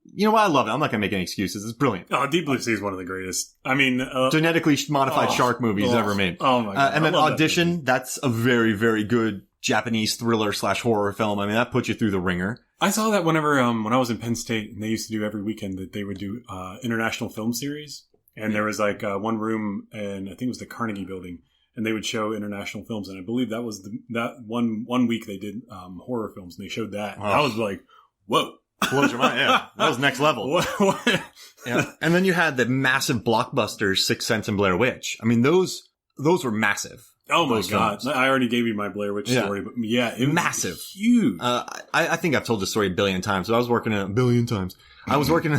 You know what? I love it. I'm not going to make any excuses. It's brilliant. Oh, Deep Blue Sea is one of the greatest. I mean, genetically modified shark movies ever made. Oh my God. And then Audition, that's a very, very good Japanese thriller / horror film. I mean, that puts you through the ringer. I saw that whenever, when I was in Penn State, and they used to do every weekend that they would do, international film series. And there was one room, and I think it was the Carnegie Building, and they would show international films. And I believe that was that one week they did, horror films, and they showed that. And I was like, whoa. Blows your mind, yeah. That was next level. What? Yeah. And then you had the massive blockbusters, Sixth Sense and Blair Witch. I mean, those were massive. Oh my those God. films. I already gave you my Blair Witch story, but yeah, it was massive. Huge. I think I've told this story a billion times, but I was working in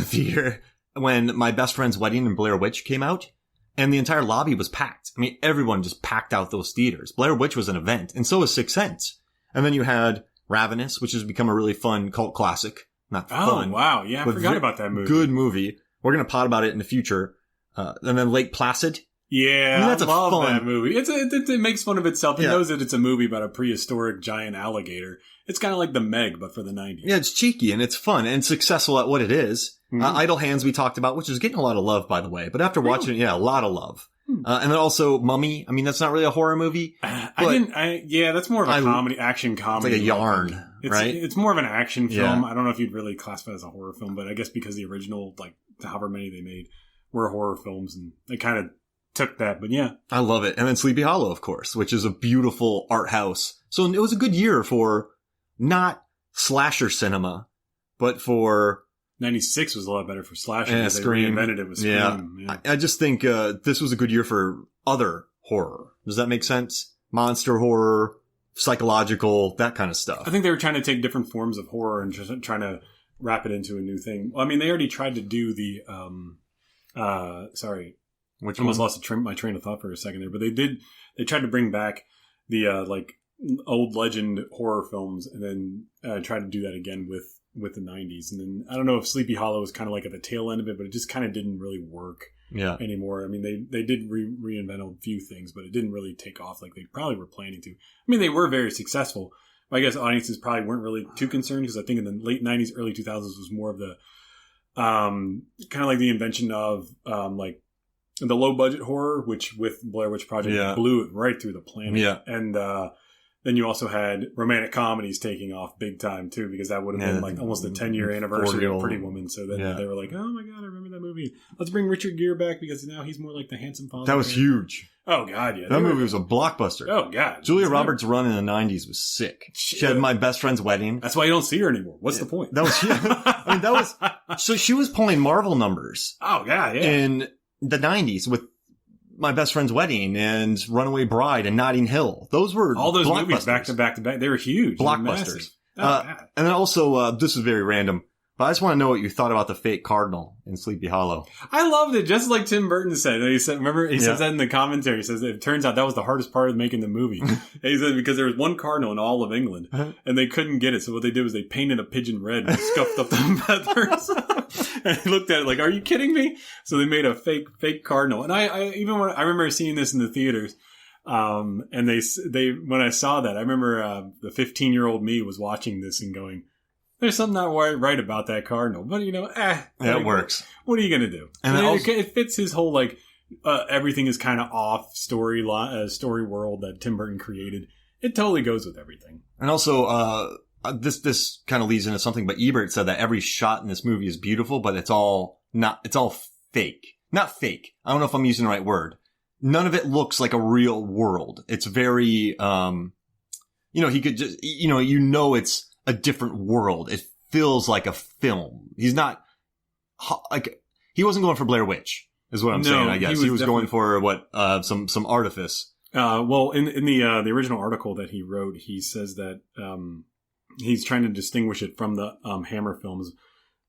a theater when my best friend's wedding and Blair Witch came out, and the entire lobby was packed. I mean, everyone just packed out those theaters. Blair Witch was an event, and so was Sixth Sense. And then you had Ravenous, which has become a really fun cult classic. Not fun. Oh, wow. Yeah, I forgot about that movie. Good movie. We're going to pod about it in the future. And then Lake Placid. Yeah, I mean, that's I love fun that movie. It makes fun of itself. It Yeah. knows that it's a movie about a prehistoric giant alligator. It's kind of like The Meg, but for the 90s. Yeah, it's cheeky and it's fun and successful at what it is. Mhm. Idle Hands we talked about, which is getting a lot of love, by the way. But after watching it, yeah, a lot of love. And then also Mummy. I mean, that's not really a horror movie. That's more of a comedy, action comedy. It's like a yarn, right? It's more of an action film. Yeah. I don't know if you'd really classify it as a horror film, but I guess because the original, like however many they made, were horror films, and they kind of took that. But yeah, I love it. And then Sleepy Hollow, of course, which is a beautiful art house. So it was a good year for not slasher cinema, but for 96 was a lot better for slasher. Yeah, because they Scream. reinvented it with Scream. Yeah. I just think this was a good year for other horror. Does that make sense? Monster horror, psychological, that kind of stuff. I think they were trying to take different forms of horror and just trying to wrap it into a new thing. Well, I mean, they already tried to do the Which almost one? lost my train of thought for a second there, but they tried to bring back the like old legend horror films, and then try to do that again with the 90s. And then I don't know if Sleepy Hollow was kind of like at the tail end of it, but it just kind of didn't really work anymore. I mean, they did reinvent a few things, but it didn't really take off like they probably were planning to. I mean, they were very successful. I guess audiences probably weren't really too concerned, because I think in the late 90s, early 2000s was more of the kind of like the invention of like the low budget horror, which with Blair Witch Project blew it right through the planet. Yeah. And then you also had romantic comedies taking off big time too, because that would have been like almost the 10-year anniversary of Pretty Woman. So then they were like, oh my God, I remember that movie. Let's bring Richard Gere back, because now he's more like the handsome father. That was huge. Oh God, yeah. That movie was a blockbuster. Oh God. Julia Roberts' run in the 90s was sick. She had My Best Friend's Wedding. That's why you don't see her anymore. What's the point? That was, I mean, that was, so she was pulling Marvel numbers. Oh God, yeah. In the 90s with My Best Friend's Wedding and Runaway Bride and Notting Hill. Those were all those movies back to back to back. They were huge. Blockbusters. And then also, this is very random, but I just want to know what you thought about the fake cardinal in Sleepy Hollow. I loved it, just like Tim Burton said. He said, remember, he says that in the commentary. He says, it turns out that was the hardest part of making the movie. And he said, because there was one cardinal in all of England, and they couldn't get it. So what they did was they painted a pigeon red and scuffed up the feathers. And he looked at it like, are you kidding me? So they made a fake cardinal. And I remember seeing this in the theaters. And they when I saw that, I remember the 15-year-old me was watching this and going, there's something not right about that cardinal. But, That works. What are you going to do? And it fits his whole, like, everything is kind of off story world that Tim Burton created. It totally goes with everything. And also, this kind of leads into something, but Ebert said that every shot in this movie is beautiful, but it's all fake. Not fake. I don't know if I'm using the right word. None of it looks like a real world. It's very, he could just, it's a different world. It feels like a film. He's not, like, he wasn't going for Blair Witch, is what I'm saying, I guess. He was going for some artifice. Well, in the original article that he wrote, he says that, he's trying to distinguish it from the Hammer films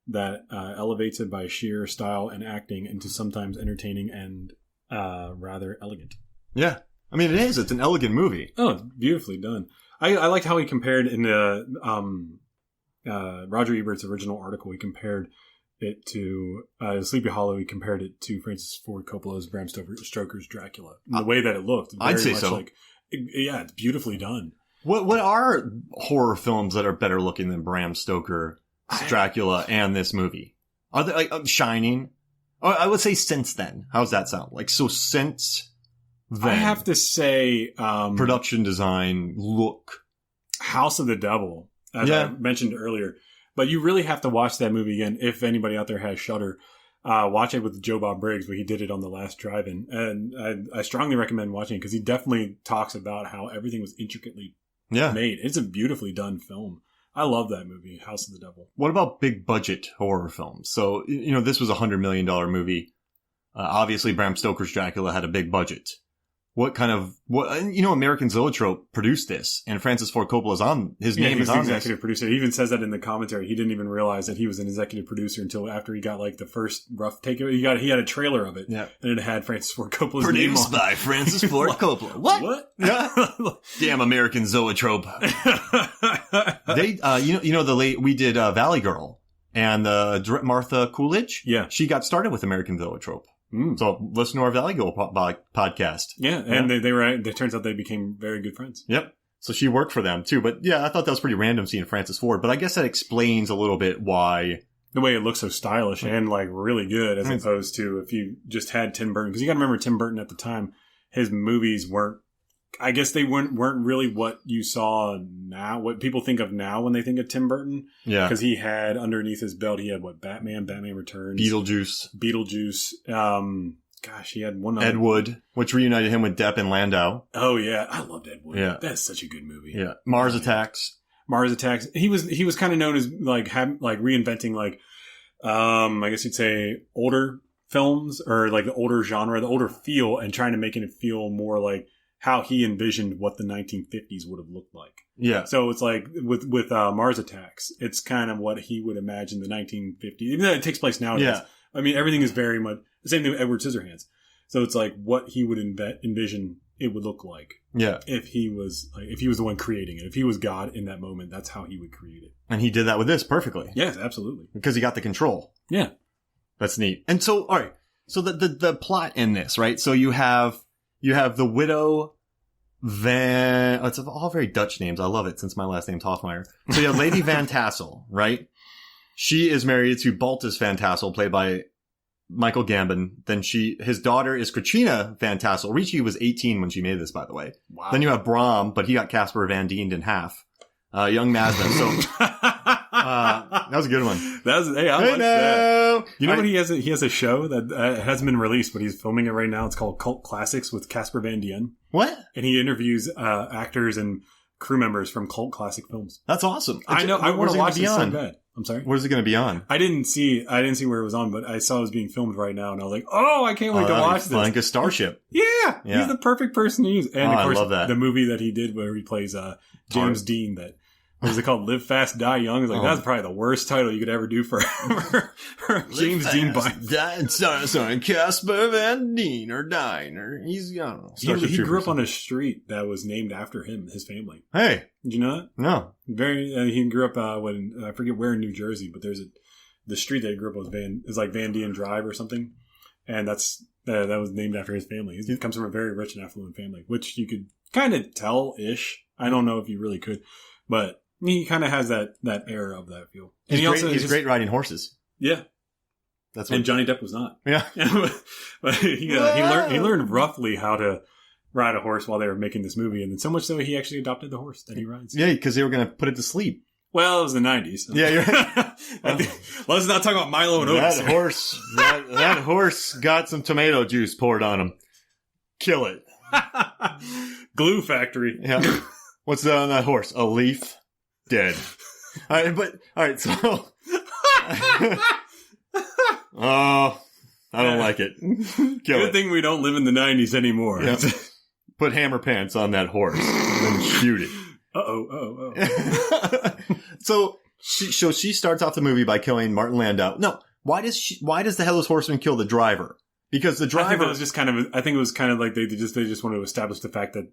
that elevates it by sheer style and acting into sometimes entertaining and rather elegant. Yeah. I mean, it is. It's an elegant movie. Oh, it's beautifully done. I liked how he compared in the Roger Ebert's original article, he compared it to Sleepy Hollow. He compared it to Francis Ford Coppola's Bram Stoker's Dracula. The way that it looked. I'd say so. It's beautifully done. What are horror films that are better looking than Bram Stoker's Dracula and this movie? Are they like Shining? Oh, I would say since then. How's that sound? Like, so since then. I have to say, production design, look. House of the Devil, as I mentioned earlier. But you really have to watch that movie again. If anybody out there has Shudder, watch it with Joe Bob Briggs, where he did it on the last drive-in. And I strongly recommend watching it, because he definitely talks about how everything was intricately made. It's a beautifully done film. I love that movie, House of the Devil. What about big budget horror films? So, this was a $100 million movie. Obviously, Bram Stoker's Dracula had a big budget. American Zoetrope produced this, and Francis Ford Coppola's his name is on this. Executive producer. He even says that in the commentary. He didn't even realize that he was an executive producer until after he got like the first rough take. He had a trailer of it, and it had Francis Ford Coppola's name on. Produced by Francis Ford Coppola. What? Damn American Zoetrope. We did Valley Girl and Martha Coolidge. Yeah, she got started with American Zoetrope. So listen to our Valley Girl podcast. Yeah, and it turns out they became very good friends. Yep. So she worked for them too. But yeah, I thought that was pretty random seeing Francis Ford. But I guess that explains a little bit why. The way it looks so stylish and like really good as opposed to if you just had Tim Burton. Because you got to remember Tim Burton at the time, his movies weren't, I guess they weren't really what you saw now, what people think of now when they think of Tim Burton. Yeah. Because he had underneath his belt, he had Batman Returns. Beetlejuice. He had one other. Ed Wood, which reunited him with Depp and Landau. Oh, yeah. I loved Ed Wood. Yeah. That's such a good movie. Yeah. Mars Attacks. He was kind of known as reinventing I guess you'd say older films or like the older genre, the older feel, and trying to make it feel more like how he envisioned what the 1950s would have looked like. Yeah. So it's like with Mars Attacks, it's kind of what he would imagine the 1950s, even though it takes place nowadays. Yeah. I mean, everything is very much the same thing with Edward Scissorhands. So it's like what he would envision it would look like. Yeah. If he was the one creating it, if he was God in that moment, that's how he would create it. And he did that with this perfectly. Yes, absolutely. Because he got the control. Yeah. That's neat. And so, all right. So the plot in this, right? So you have the widow Van... it's all very Dutch names. I love it since my last name's Hoffmeyer. So you have Lady Van Tassel, right? She is married to Baltus Van Tassel, played by Michael Gambon. Then his daughter is Katrina Van Tassel. Ricci was 18 when she made this, by the way. Wow. Then you have Bram, but he got Casper Van Diened in half. Young Mazda. So that was a good one. I watched that. You know what he has? He has a show that hasn't been released, but he's filming it right now. It's called Cult Classics with Casper Van Dien. What? And he interviews actors and crew members from cult classic films. That's awesome. I know. I want to watch this so bad. I'm sorry. Where's it going to be on? I didn't see where it was on, but I saw it was being filmed right now, and I was like, "Oh, I can't wait to watch this." Like a Starship. Yeah, he's the perfect person to use. And of course, I love that. The movie that he did where he plays James Dean. That what is it called? Live Fast, Die Young. It's like that's probably the worst title you could ever do for James Dean. Sorry, Casper Van Dien or Dine or he's young. He grew up on a street that was named after him, his family. Hey, did you know that? No. He grew up when I forget where in New Jersey, but there's the street that he grew up on is like Van Dien Drive or something, and that was named after his family. He comes from a very rich and affluent family, which you could kind of tell-ish. I don't know if you really could, but he kind of has that air of that feel. And he's great riding horses. Yeah. And Johnny Depp was not. Yeah. But he learned roughly how to ride a horse while they were making this movie, and then so much so he actually adopted the horse that he rides. Yeah, because they were going to put it to sleep. Well, it was the 90s. So. Yeah, you're right. Let's not talk about Milo and Otis. That horse got some tomato juice poured on him. Kill it. Glue factory. Yeah. What's that on that horse? A leaf? Dead. All right, so... Oh, I don't like it. Good thing we don't live in the 90s anymore. Yeah. Put hammer pants on that horse and shoot it. Uh-oh. So she starts off the movie by killing Martin Landau. No, why does the Headless Horseman kill the driver? Because the driver... I think it was kind of like they just wanted to establish the fact that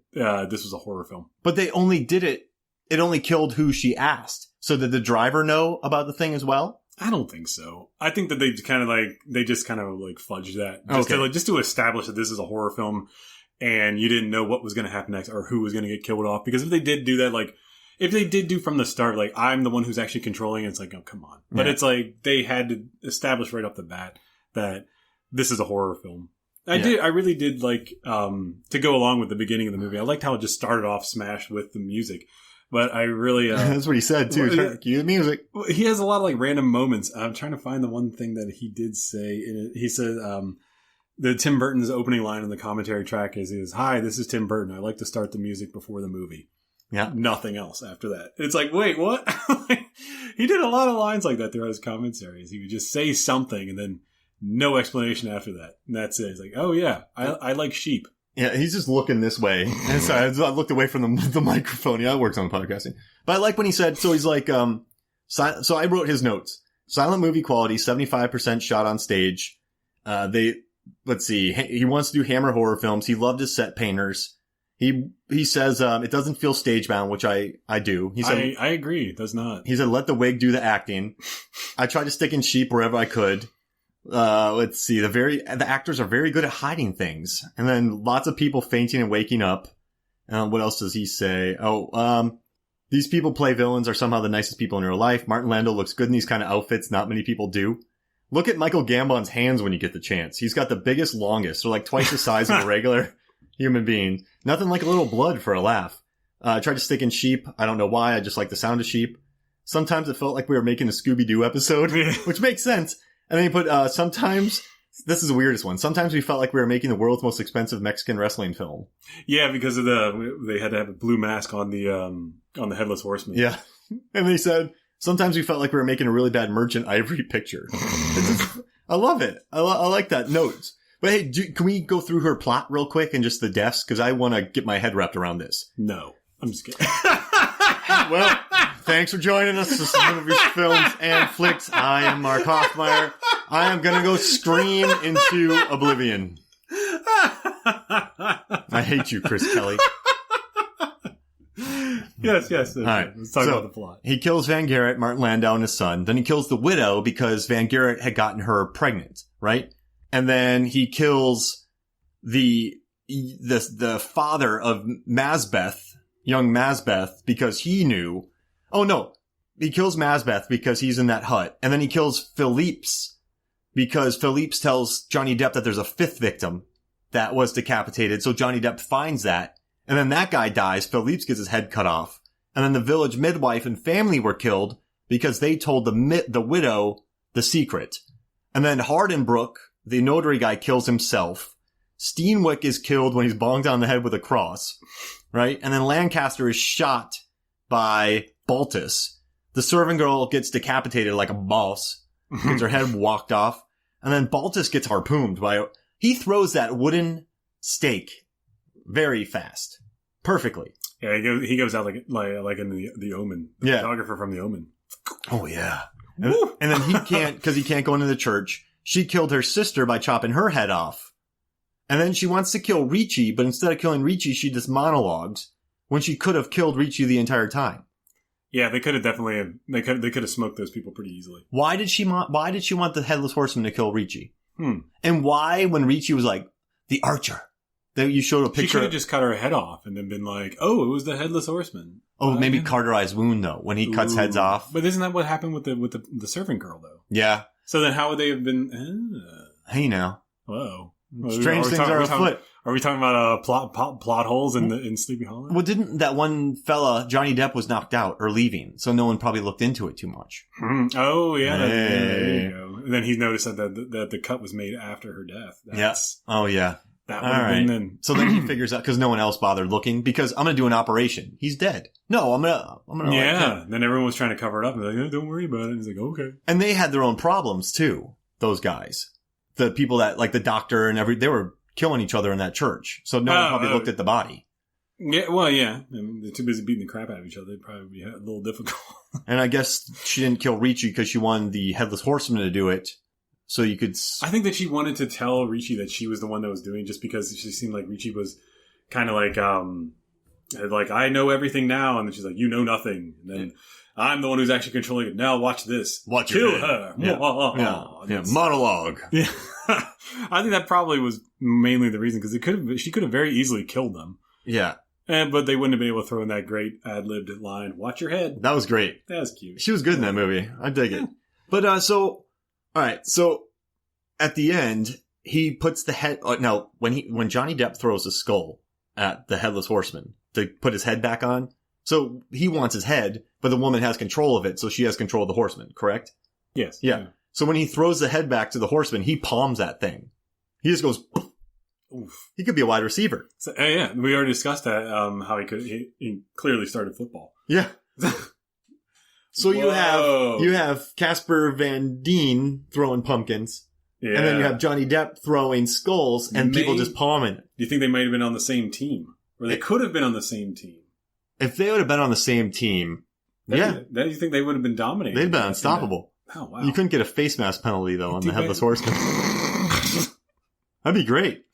this was a horror film. But they only did it. It only killed who she asked. So did the driver know about the thing as well? I don't think so. I think that they just kind of fudged that. Just to establish that this is a horror film and you didn't know what was going to happen next or who was going to get killed off. Because if they did do that, if they did do from the start, I'm the one who's actually controlling it, it's like, oh, come on. But it's like they had to establish right off the bat that this is a horror film. I really did like, to go along with the beginning of the movie. I liked how it just started off smashed with the music. But I really... That's what he said, too. Cue the music. He has a lot of random moments. I'm trying to find the one thing that he did say in it. He said, the Tim Burton's opening line in the commentary track is, "Hi, this is Tim Burton. I like to start the music before the movie." Yeah. Nothing else after that. It's like, wait, what? He did a lot of lines like that throughout his commentaries. He would just say something and then no explanation after that. And that's it. It's like, oh yeah, I like sheep. Yeah, he's just looking this way. And so I looked away from the microphone. Yeah, I worked on podcasting. But I like when he said, so he's like, so I wrote his notes. Silent movie quality, 75% shot on stage. Let's see, he wants to do Hammer horror films. He loved his set painters. He says, it doesn't feel stage bound, which I do. He said, I agree. It does not. He said, let the wig do the acting. I tried to stick in sheep wherever I could. Let's see, the actors are very good at hiding things. And then lots of people fainting and waking up. What else does he say? These people play villains are somehow the nicest people in real life. Martin Landau looks good in these kind of outfits. Not many people do. Look at Michael Gambon's hands when you get the chance. He's got the biggest, longest. They're like twice the size of a regular human being. Nothing like a little blood for a laugh. I tried to stick in sheep. I don't know why. I just like the sound of sheep. Sometimes it felt like we were making a Scooby-Doo episode, which makes sense. And then he put, sometimes, this is the weirdest one. Sometimes we felt like we were making the world's most expensive Mexican wrestling film. Yeah, because of they had to have a blue mask on the Headless Horseman. Yeah. And they said, sometimes we felt like we were making a really bad Merchant Ivory picture. I love it. I like that note. But hey, can we go through her plot real quick and just the deaths? Because I want to get my head wrapped around this. No. I'm just kidding. Well, thanks for joining us. This is Movies, Films, and Flicks. I am Mark Hoffmeyer. I am going to go scream into oblivion. I hate you, Chris Kelly. Yes. All right. Let's talk about the plot. He kills Van Garrett, Martin Landau, and his son. Then he kills the widow because Van Garrett had gotten her pregnant, right? And then he kills the father of Mazbeth, young Mazbeth, because he knew. Oh no, he kills Mazbeth because he's in that hut, and then he kills Philippe's because Philippe's tells Johnny Depp that there's a fifth victim that was decapitated. So Johnny Depp finds that, and then that guy dies. Philippe's gets his head cut off, and then the village midwife and family were killed because they told the widow the secret, and then Hardenbrook, the notary guy, kills himself. Steenwick is killed when he's bonged on the head with a cross, right? And then Lancaster is shot by Baltus. The servant girl gets decapitated like a boss, gets her head walked off. And then Baltus gets harpooned he throws that wooden stake very fast. Perfectly. Yeah, he goes out like in the Omen. The photographer from the Omen. Oh, yeah. And then he can't go into the church. She killed her sister by chopping her head off. And then she wants to kill Ricci, but instead of killing Ricci, she just monologues when she could have killed Ricci the entire time. Yeah, they could have definitely they could have smoked those people pretty easily. Why did she want the Headless Horseman to kill Ricci? And why, when Ricci was like, the archer, that you showed a picture. She could have just cut her head off and then been like, oh, it was the Headless Horseman. Oh, maybe cauterized wound though, when he cuts heads off. But isn't that what happened with the servant girl though? Yeah. So then how would they have been? Hey now. Whoa. Strange things are afoot. Are we talking about plot holes in Sleepy Hollow? Well, didn't that one fella, Johnny Depp, was knocked out or leaving, so no one probably looked into it too much. Oh, yeah. There you go. And then he noticed that the cut was made after her death. Yes. Yeah. Oh, yeah. That would have been then. So then he figures out, because no one else bothered looking, because I'm going to do an operation. He's dead. No, I'm going to. Yeah. Then everyone was trying to cover it up. And they're like, don't worry about it. And he's like, okay. And they had their own problems, too, those guys. The people that, like the doctor and they were killing each other in that church. So no one probably looked at the body. Yeah, well, yeah. I mean, they're too busy beating the crap out of each other. It'd probably be a little difficult. And I guess she didn't kill Ricci because she wanted the Headless Horseman to do it. So you could... I think that she wanted to tell Ricci that she was the one that was doing it, just because she seemed like Ricci was kind of like, I know everything now. And then she's like, you know nothing. And then I'm the one who's actually controlling it. Now watch this. Kill her. Yeah. Monologue. Yeah. I think that probably was mainly the reason, because she could have very easily killed them. Yeah. But they wouldn't have been able to throw in that great ad-libbed line, watch your head. That was great. That was cute. She was good in that movie. I dig it. But, all right. So at the end, he puts the head, no, when Johnny Depp throws a skull at the Headless Horseman to put his head back on. So he wants his head, but the woman has control of it. So she has control of the horseman, correct? Yes. Yeah. So when he throws the head back to the horseman, he palms that thing. He just goes, Oof. He could be a wide receiver. So, yeah, we already discussed that. How he clearly started football. Yeah. So you have Casper Van Dien throwing pumpkins, and then you have Johnny Depp throwing skulls, and people just palming it. Do you think they might have been on the same team, or they could have been on the same team? If they would have been on the same team, Do you think they would have been dominating? They'd been unstoppable. Oh wow! You couldn't get a face mask penalty though on the Headless Horseman. That'd be great.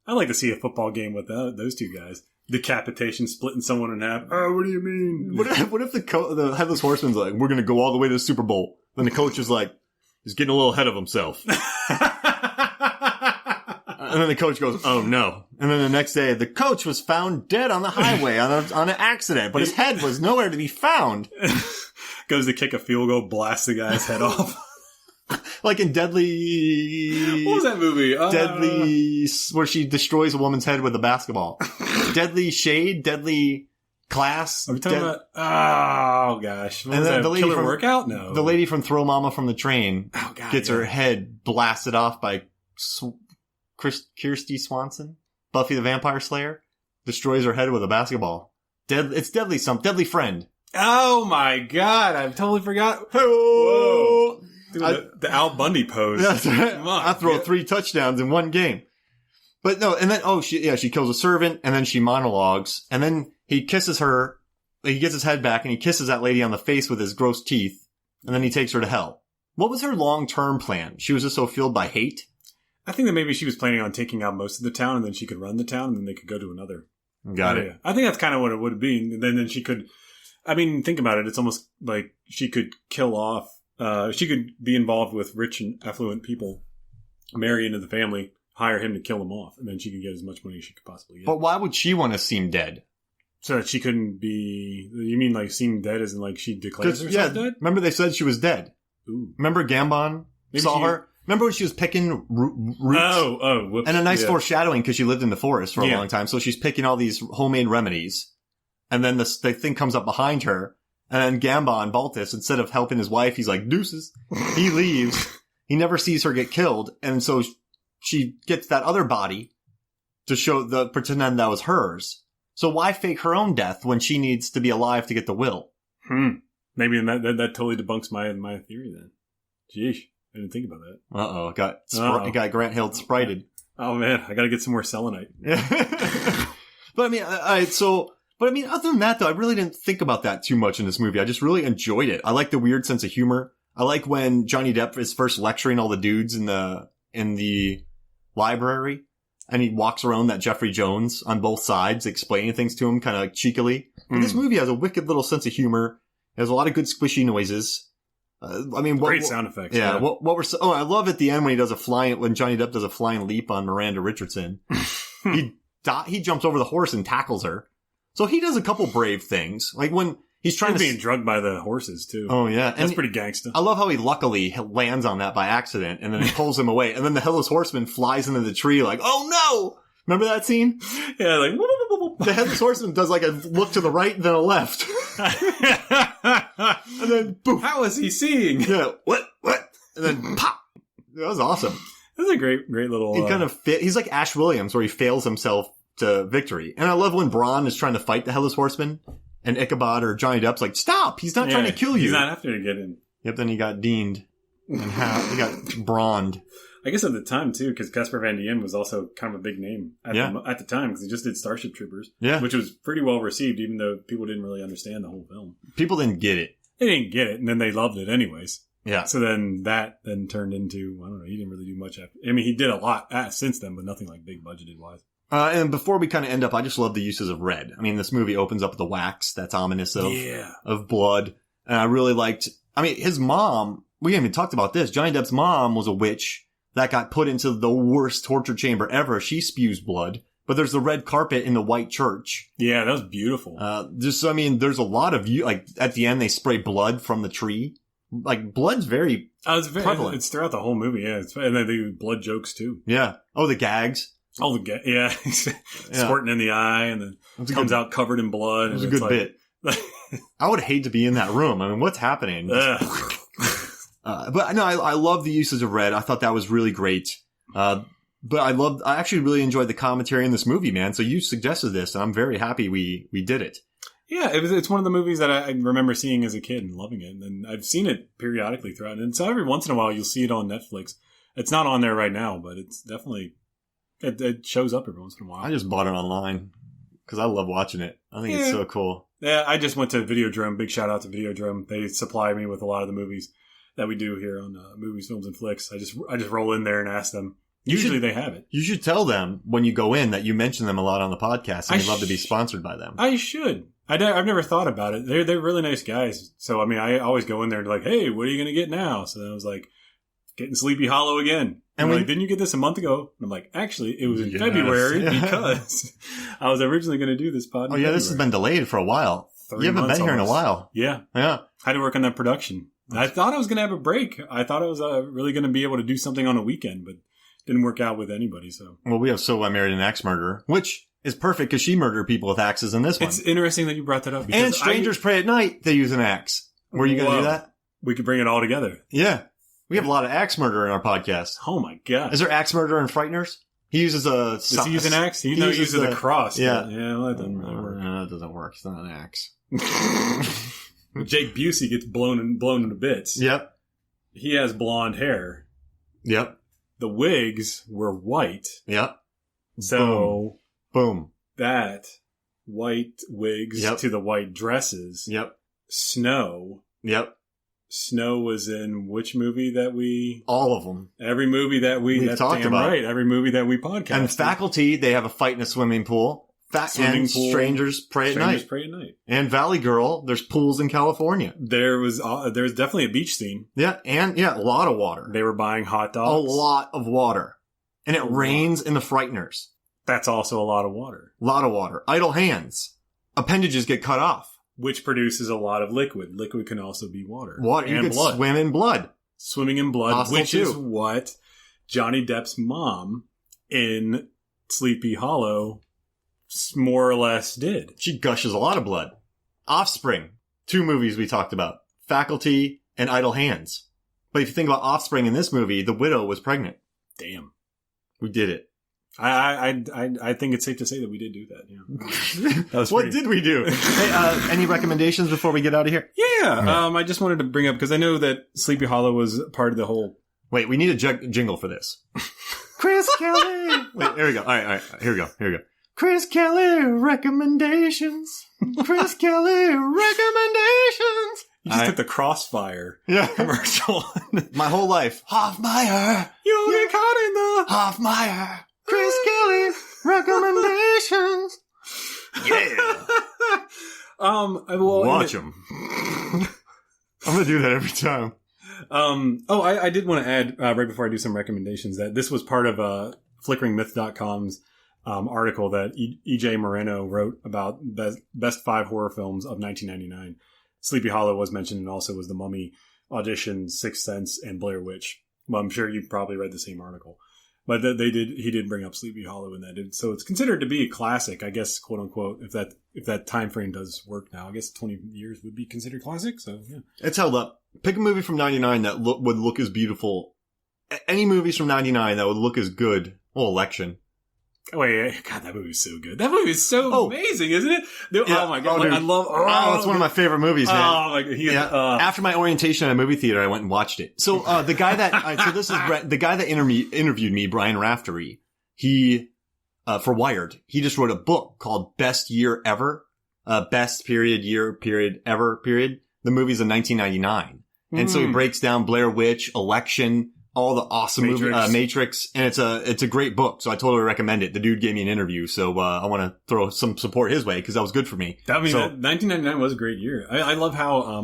I'd like to see a football game with those two guys. Decapitation, splitting someone in half. Oh, what do you mean? What if the Headless Horseman's like, we're going to go all the way to the Super Bowl? Then the coach is like, he's getting a little ahead of himself. And then the coach goes, oh no. And then the next day, the coach was found dead on the highway on an accident, but his head was nowhere to be found. Goes to kick a field goal, blasts the guy's head off. Like in Deadly... What was that movie? Deadly... Where she destroys a woman's head with a basketball. Deadly Shade? Deadly Class? Are we talking about... Oh, gosh. What was that? The lady Killer Workout? No. The lady from Throw Mama from the Train gets her head blasted off by Kirsty Swanson, Buffy the Vampire Slayer. Destroys her head with a basketball. It's Deadly Deadly Friend. Oh, my God. I totally forgot. Whoa! The Al Bundy pose. That's right. I throw 3 touchdowns in one game. But no, and then, she kills a servant, and then she monologues, and then he kisses her, he gets his head back, and he kisses that lady on the face with his gross teeth, and then he takes her to hell. What was her long-term plan? She was just so filled by hate? I think that maybe she was planning on taking out most of the town, and then she could run the town, and then they could go to another. Got it. I think that's kind of what it would have been. And then she could, I mean, think about it. It's almost like she could kill off, she could be involved with rich and affluent people, marry into the family, hire him to kill them off, and then she could get as much money as she could possibly get. But why would she want to seem dead? So that she couldn't be... You mean like seem dead as in like she declares herself dead? Remember they said she was dead. Ooh. Remember Gambon saw her? Remember when she was picking roots? Whoops. And a nice foreshadowing because she lived in the forest for a long time. So she's picking all these homemade remedies. And then the thing comes up behind her. And then Gambon, Baltus, instead of helping his wife, he's like, deuces. He leaves. He never sees her get killed. And so she gets that other body to pretend that was hers. So why fake her own death when she needs to be alive to get the will? Maybe that totally debunks my theory then. Jeez. I didn't think about that. Uh-oh. It got Grant Hill sprited. Oh, man. I got to get some more selenite. But I mean, other than that, though, I really didn't think about that too much in this movie. I just really enjoyed it. I like the weird sense of humor. I like when Johnny Depp is first lecturing all the dudes in the library, and he walks around that Jeffrey Jones on both sides, explaining things to him kind of like cheekily. But this movie has a wicked little sense of humor. It has a lot of good squishy noises. Great sound effects. Yeah. I love at the end when Johnny Depp does a flying leap on Miranda Richardson. He jumps over the horse and tackles her. So he does a couple brave things. Like when he's being drugged by the horses too. Oh yeah. That's pretty gangsta. I love how he luckily lands on that by accident and then he pulls him away. And then the Headless Horseman flies into the tree like, oh no! Remember that scene? Yeah, like, the Headless Horseman does like a look to the right and then a left. And then, boom. How is he seeing? Yeah, what? And then, pop. That was awesome. That's a great little... He kind of he's like Ash Williams, where he fails himself to victory. And I love when Braun is trying to fight the Headless Horseman, and Ichabod or Johnny Depp's like, stop! He's not trying to kill you. He's not after to get in. Yep, then he got deaned. And he got brawned. I guess at the time, too, because Casper Van Dien was also kind of a big name at the time, because he just did Starship Troopers, which was pretty well received, even though people didn't really understand the whole film. People didn't get it. They didn't get it, and then they loved it anyways. Yeah. So then that turned into, I don't know, he didn't really do much after. I mean, he did a lot since then, but nothing like big budgeted wise. And before we kind of end up, I just love the uses of red. I mean, this movie opens up with the wax that's ominous of blood. And I really liked, his mom, we haven't even talked about this. Johnny Depp's mom was a witch that got put into the worst torture chamber ever. She spews blood. But there's the red carpet in the white church. Yeah, that was beautiful. There's a lot of at the end they spray blood from the tree. Like, blood's very prevalent. It's throughout the whole movie, yeah. And they do blood jokes, too. Yeah. Oh, the gags. Oh, yeah. Squirting in the eye, and then comes out covered in blood. It was a good bit. I would hate to be in that room. I mean, what's happening? But no, I love the uses of red. I thought that was really great. But I actually really enjoyed the commentary in this movie, man. So you suggested this, and I'm very happy we did it. Yeah, it's one of the movies that I remember seeing as a kid and loving it. And I've seen it periodically throughout. And so every once in a while, you'll see it on Netflix. It's not on there right now, but it's definitely, it shows up every once in a while. I just bought it online because I love watching it. I think it's so cool. Yeah, I just went to Videodrome. Big shout out to Videodrome. They supply me with a lot of the movies that we do here on Movies, Films, and Flicks. I just roll in there and ask them. Usually they have it. You should tell them when you go in that you mention them a lot on the podcast and you'd love to be sponsored by them. I should. I've never thought about it. They're really nice guys. So, I mean, I always go in there and like, hey, what are you going to get now? So then I was like, getting Sleepy Hollow again. And like, didn't you get this a month ago? And I'm like, actually, it was in February because I was originally going to do this pod. Oh, yeah, this has been delayed for a while. You haven't been here in a while. Yeah. Yeah. I had to work on that production. I thought I was going to have a break. I thought I was really going to be able to do something on a weekend, but didn't work out with anybody. So, well, we have So I Married an Axe Murderer, which is perfect because she murdered people with axes in this one. It's interesting that you brought that up. And Strangers Pray at Night, they use an axe. Were you going to do that? We could bring it all together. Yeah. We have a lot of axe murder in our podcast. Oh my god! Is there axe murder in Frighteners? He uses a. Does he use an axe? He uses a cross. Yeah, yeah. Well, that doesn't really work. No, it doesn't work. It's not an axe. Jake Busey gets blown into bits. Yep. He has blonde hair. Yep. The wigs were white. Yep. So boom. That white wigs to the white dresses. Yep. Snow. Yep. Snow was in which movie that we... All of them. Every movie that we've talked about. Right. Every movie that we podcasted. And Faculty, they have a fight in a swimming pool. And Strangers Pray at Night. And Valley Girl, there's pools in California. There's definitely a beach scene. Yeah, and a lot of water. They were buying hot dogs. A lot of water. And it rains in the Frighteners. That's also a lot of water. A lot of water. Idle hands. Appendages get cut off. Which produces a lot of liquid. Liquid can also be water. Water. You can swim in blood. Swimming in blood, Hostile which is what Johnny Depp's mom in Sleepy Hollow more or less did. She gushes a lot of blood. Offspring. 2 movies we talked about. Faculty and Idle Hands. But if you think about Offspring in this movie, the widow was pregnant. Damn. We did it. I think it's safe to say that we did do that. Yeah. That was what did we do? Hey, any recommendations before we get out of here? Yeah. I just wanted to bring up, because I know that Sleepy Hollow was part of the whole... Wait, we need a jingle for this. Chris Kelly! Wait, here we go. All right. Here we go. Chris Kelly recommendations. Chris Kelly recommendations. You just took the Crossfire commercial. My whole life. Hoffmeyer. You'll get caught in the... Hoffmeyer. Chris Kelly recommendations. Yeah. Watch them. I'm going to do that every time. I did want to add, right before I do some recommendations, that this was part of FlickeringMyth.com's article that E.J. Moreno wrote about best 5 horror films of 1999. Sleepy Hollow was mentioned, and also was The Mummy, Audition, Sixth Sense, and Blair Witch. Well, I'm sure you probably read the same article. But he did bring up Sleepy Hollow in that. So it's considered to be a classic, I guess, quote unquote, if that time frame does work now. I guess 20 years would be considered classic. So yeah. It's held up. Pick a movie from 99 that would look as beautiful. Any movies from 99 that would look as good. Well, Election. Wait, God, that movie's so good. That movie is so amazing, isn't it? Oh my God, I love. It's one of my favorite movies, man. Oh my God, After my orientation at a movie theater, I went and watched it. So the guy that the guy that interviewed me, Brian Raftery. He for Wired, he just wrote a book called Best Year Ever, Best Year Ever. The movie's in 1999, and so he breaks down Blair Witch, Election, all the awesome movies, Matrix, and it's a great book. So I totally recommend it. The dude gave me an interview, so I want to throw some support his way because that was good for me. 1999 was a great year. I love how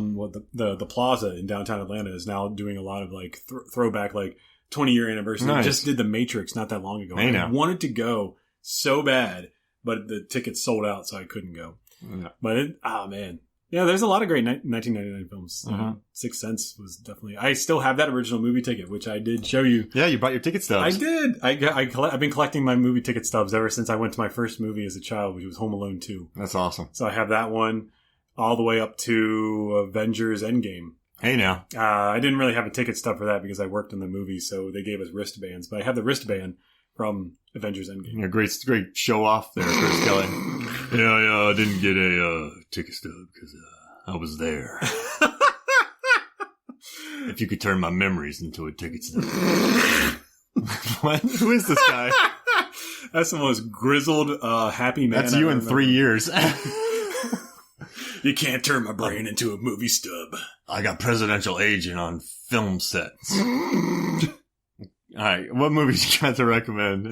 the Plaza in downtown Atlanta is now doing a lot of like throwback, like 20-year anniversary. Nice. They just did the Matrix not that long ago. I wanted to go so bad, but the tickets sold out, so I couldn't go. Yeah. But man. Yeah, there's a lot of great 1999 films. Sixth Sense was definitely... I still have that original movie ticket, which I did show you. Yeah, you bought your ticket stubs. I did. I've been collecting my movie ticket stubs ever since I went to my first movie as a child, which was Home Alone 2. That's awesome. So I have that one all the way up to Avengers Endgame. Hey, now. I didn't really have a ticket stub for that because I worked in the movie, so they gave us wristbands. But I have the wristband from Avengers Endgame. Yeah, great show off there, Chris Kelly. Yeah, I didn't get a ticket stub because I was there. If you could turn my memories into a ticket stub. What? Who is this guy? That's the most grizzled, happy man. That's you in 3 years. You can't turn my brain into a movie stub. I got presidential agent on film sets. All right, what movies you got to recommend?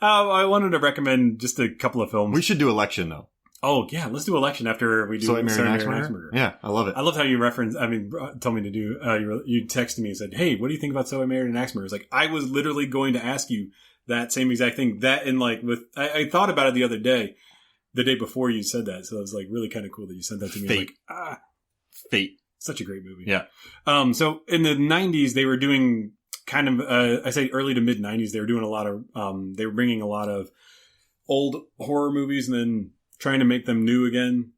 I wanted to recommend just a couple of films. We should do Election, though. Oh, yeah, let's do Election after we do So I Married an Axe Murderer? Yeah, I love it. I love how you told me to do, you texted me and said, hey, what do you think about So I Married an Axe Murderer? It's like, I was literally going to ask you that same exact thing. That and like, I thought about it the other day, the day before you said that. So it was like really kind of cool that you sent that to me. Fate. Like, Fate. Such a great movie. Yeah. So in the 90s, they were doing kind of, I say early to mid 90s, they were doing a lot of, they were bringing a lot of old horror movies and then trying to make them new again,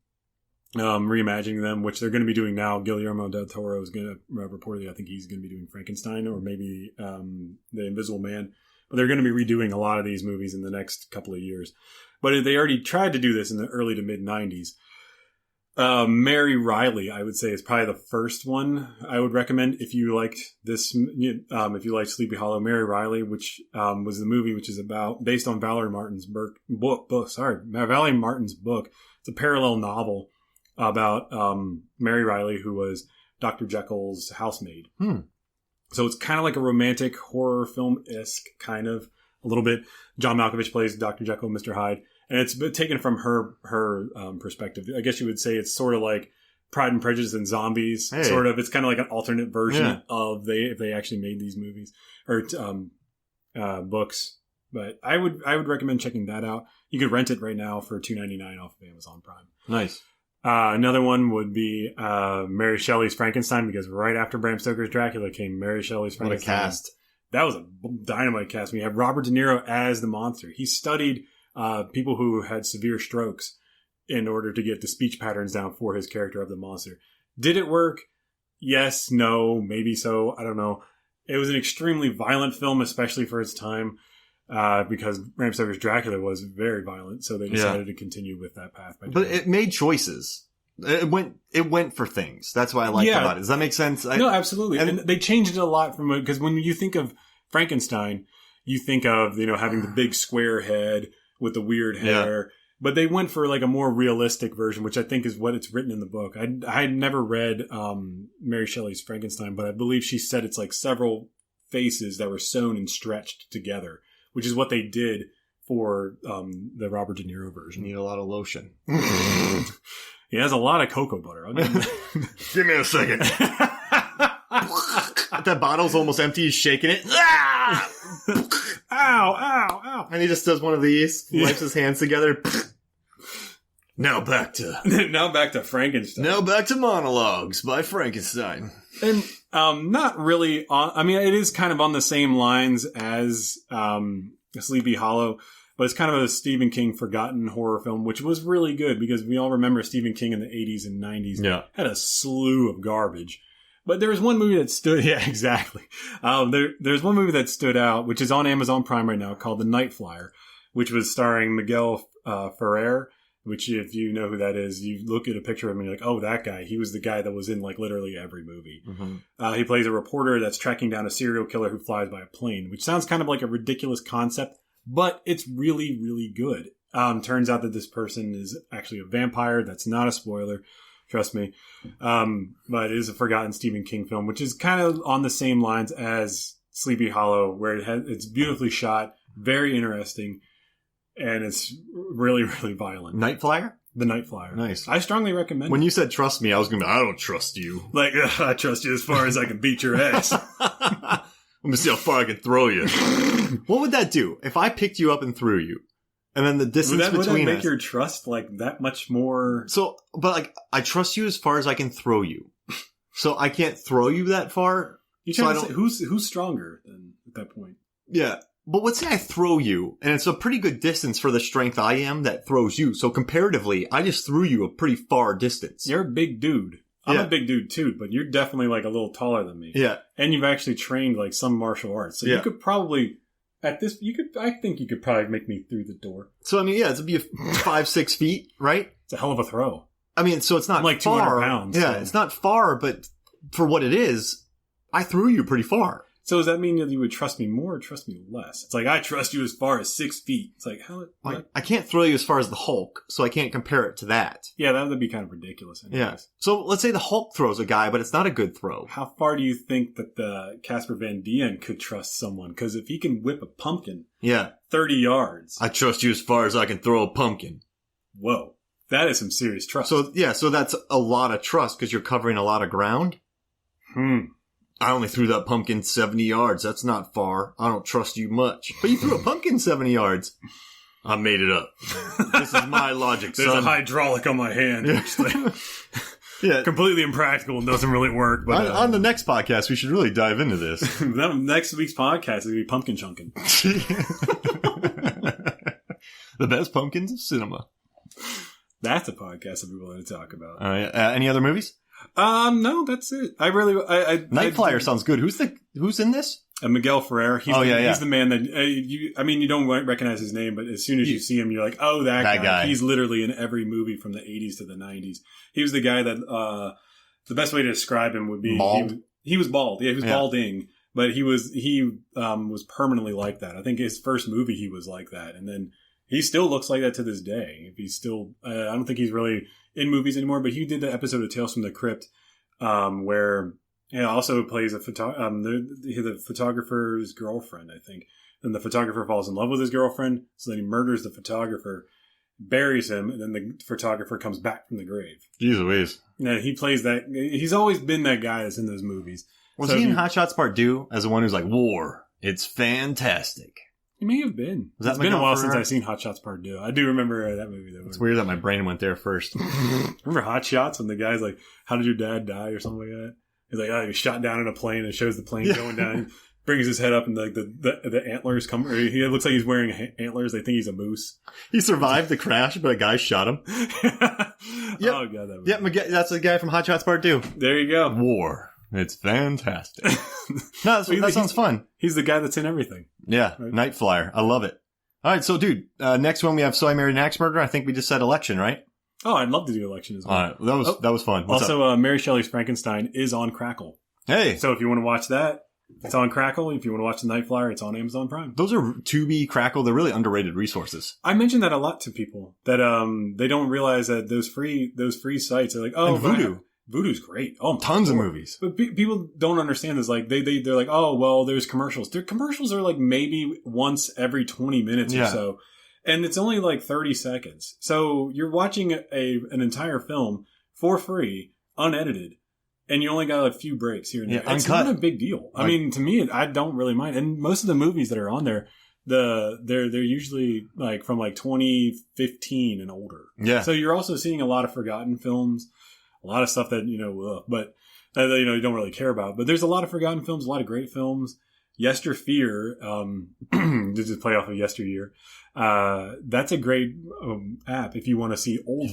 reimagining them, which they're going to be doing now. Guillermo del Toro is going to reportedly, I think he's going to be doing Frankenstein or maybe The Invisible Man. But they're going to be redoing a lot of these movies in the next couple of years. But they already tried to do this in the early to mid 90s. Mary Riley, I would say, is probably the first one I would recommend if you liked this. If you liked Sleepy Hollow, Mary Riley, which was the movie which is based on Valerie Martin's book. Valerie Martin's book. It's a parallel novel about Mary Riley, who was Dr. Jekyll's housemaid. So it's kind of like a romantic horror film-esque kind of a little bit. John Malkovich plays Dr. Jekyll, Mr. Hyde. And it's taken from her perspective. I guess you would say it's sort of like Pride and Prejudice and Zombies. Hey. Sort of. It's kind of like an alternate version of if they actually made these movies or books. But I would recommend checking that out. You could rent it right now for $2.99 off of Amazon Prime. Nice. Another one would be Mary Shelley's Frankenstein, because right after Bram Stoker's Dracula came Mary Shelley's Frankenstein. What a cast. That was a dynamite cast. We have Robert De Niro as the monster. He studied people who had severe strokes in order to get the speech patterns down for his character of the monster. Did it work? Yes, no, maybe so. I don't know. It was an extremely violent film, especially for its time, because Bram Stoker's Dracula was very violent. So they decided to continue with that path. But it made choices. It went for things. That's what I liked about it. Does that make sense? No, absolutely. And they changed it a lot from because when you think of Frankenstein, you think of having the big square head with the weird hair, but they went for like a more realistic version, which I think is what it's written in the book. I had never read Mary Shelley's Frankenstein, but I believe she said it's like several faces that were sewn and stretched together, which is what they did for the Robert De Niro version. You need a lot of lotion. He has a lot of cocoa butter. Give me a second. That bottle's almost empty. He's shaking it. Ow, ow, ow. And he just does one of these, wipes his hands together. Now back to Frankenstein. Now back to monologues by Frankenstein. And not really it is kind of on the same lines as Sleepy Hollow, but it's kind of a Stephen King forgotten horror film, which was really good because we all remember Stephen King in the 80s and 90s had a slew of garbage. But there was one movie that stood... Yeah, exactly. There's one movie that stood out, which is on Amazon Prime right now, called The Night Flyer, which was starring Miguel Ferrer, which if you know who that is, you look at a picture of him and you're like, oh, that guy. He was the guy that was in like literally every movie. Mm-hmm. He plays a reporter that's tracking down a serial killer who flies by a plane, which sounds kind of like a ridiculous concept, but it's really, really good. Turns out that this person is actually a vampire. That's not a spoiler. Trust me. But it is a forgotten Stephen King film, which is kind of on the same lines as Sleepy Hollow, where it's beautifully shot, very interesting, and it's really, really violent. Night Flyer? The Night Flyer. Nice. I strongly recommend it. When you said trust me, I was going to be, I don't trust you. Like, I trust you as far as I can beat your ass. Let me see how far I can throw you. What would that do if I picked you up and threw you? And then the distance between us. Would that make your trust like that much more? So, but like, I trust you as far as I can throw you. So I can't throw you that far. You trying to say who's stronger than at that point? Yeah. But let's say I throw you, and it's a pretty good distance for the strength I am that throws you. So comparatively, I just threw you a pretty far distance. You're a big dude. I'm a big dude too, but you're definitely like a little taller than me. Yeah. And you've actually trained like some martial arts. So you could probably At this, I think you could probably make me through the door. So, I mean, yeah, it'd be 5-6 feet, right? It's a hell of a throw. I mean, so it's not I'm like far. 200 pounds. Yeah, so. it's not far, but for what it is, I threw you pretty far. So does that mean that you would trust me more or trust me less? It's like, I trust you as far as 6 feet. It's like, how? I can't throw you as far as the Hulk, so I can't compare it to that. Yeah, that would be kind of ridiculous. Anyways. Yeah. So let's say the Hulk throws a guy, but it's not a good throw. How far do you think that the Casper Van Dien could trust someone? Because if he can whip a pumpkin 30 yards. I trust you as far as I can throw a pumpkin. Whoa. That is some serious trust. So, yeah, so that's a lot of trust because you're covering a lot of ground. I only threw that pumpkin 70 yards. That's not far. I don't trust you much. But you threw a pumpkin 70 yards. I made it up. This is my logic, There's a hydraulic on my hand. Yeah. Completely impractical and doesn't really work. But on the next podcast, we should really dive into this. Next week's podcast is going to be pumpkin chunking. The best pumpkins of cinema. That's a podcast that we wanted to talk about. Any other movies? No, that's it. Night Flyer sounds good. Who's in this? Miguel Ferrer. He's the man that you don't recognize his name, but as soon as you see him, you're like, oh, that guy. He's literally in every movie from the 80s to the 90s. He was the guy that the best way to describe him would be bald. He was bald. Yeah, he was balding, but he was permanently like that. I think his first movie he was like that, and then he still looks like that to this day. If he's still, I don't think he's really in movies anymore, but he did the episode of Tales from the Crypt, where he also plays the photographer's girlfriend, I think. And the photographer falls in love with his girlfriend, so then he murders the photographer, buries him, and then the photographer comes back from the grave. Jeez Louise. Yeah, he plays that. He's always been that guy that's in those movies. Was he in Hot Shots Part 2 as the one who's like, war, it's fantastic? He may have been. It's been a while since I've seen Hot Shots Part 2. I do remember that movie. It's weird that my brain went there first. Remember Hot Shots when the guy's like, how did your dad die or something like that? He's like, oh, he was shot down in a plane and shows the plane going down. He brings his head up and like the antlers come. Or he looks like he's wearing antlers. They think he's a moose. He survived the crash, but a guy shot him. Yep. Oh, God. That's the guy from Hot Shots Part 2. There you go. War. It's fantastic. No, that sounds fun. He's the guy that's in everything. Yeah, right? Night Flyer. I love it. All right, so dude, next one we have So I Married an Axe Murderer. I think we just said Election, right? Oh, I'd love to do Election as well. All right, that was fun. What's also, Mary Shelley's Frankenstein is on Crackle. Hey. So if you want to watch that, it's on Crackle. If you want to watch The Night Flyer, it's on Amazon Prime. Those are Tubi, Crackle. They're really underrated resources. I mention that a lot to people that they don't realize that those free sites are like, oh, and Vudu. Vudu's great. Oh, tons of movies. But people don't understand this. Like they're like, oh, well, there's commercials. Their commercials are like maybe once every 20 minutes or so. And it's only like 30 seconds. So you're watching an entire film for free, unedited. And you only got a few breaks here and there. It's not a big deal. I mean, to me, I don't really mind. And most of the movies that are on there, they're usually like from like 2015 and older. Yeah. So you're also seeing a lot of forgotten films, a lot of stuff that you don't really care about. But there's a lot of forgotten films, a lot of great films. Yesterfear, to just play off of Yesteryear. That's a great app if you want to see old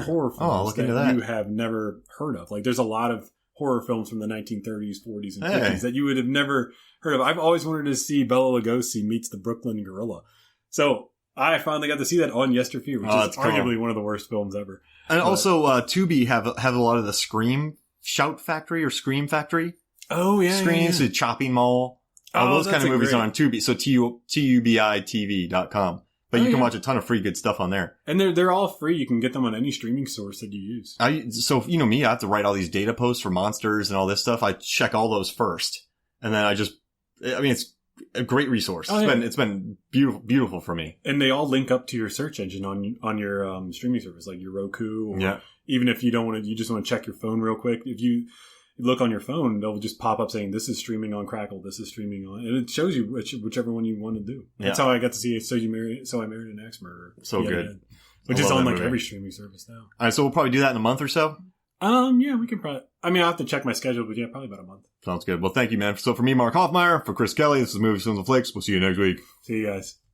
horror films that you have never heard of. Like there's a lot of horror films from the 1930s, 40s, and 50s that you would have never heard of. I've always wanted to see Bela Lugosi meets the Brooklyn Gorilla. So I finally got to see that on Yesterfear, which is arguably one of the worst films ever. And also, Tubi have a lot of the Scream Shout Factory or Scream Factory. Oh, yeah. Screams, the Chopping Mall. Those kind of movies are on Tubi. So TUBITV.com. But you can watch a ton of free good stuff on there. And they're all free. You can get them on any streaming source that you use. So you know me, I have to write all these data posts for monsters and all this stuff. I check all those first. And then it's a great resource. It's been beautiful for me. And they all link up to your search engine on your streaming service, like your Roku. Or even if you don't want to, you just want to check your phone real quick. If you look on your phone, they'll just pop up saying, this is streaming on Crackle, this is streaming on... And it shows you whichever one you want to do. Yeah. That's how I got to see So I Married an Axe Murderer. So good. Which is on like every streaming service now. All right, so we'll probably do that in a month or so? Yeah, we can probably... I mean, I'll have to check my schedule, but yeah, probably about a month. Sounds good. Well, thank you, man. So for me, Mark Hoffmeyer, for Chris Kelly, this is Movies, Films, and Flicks. We'll see you next week. See you guys.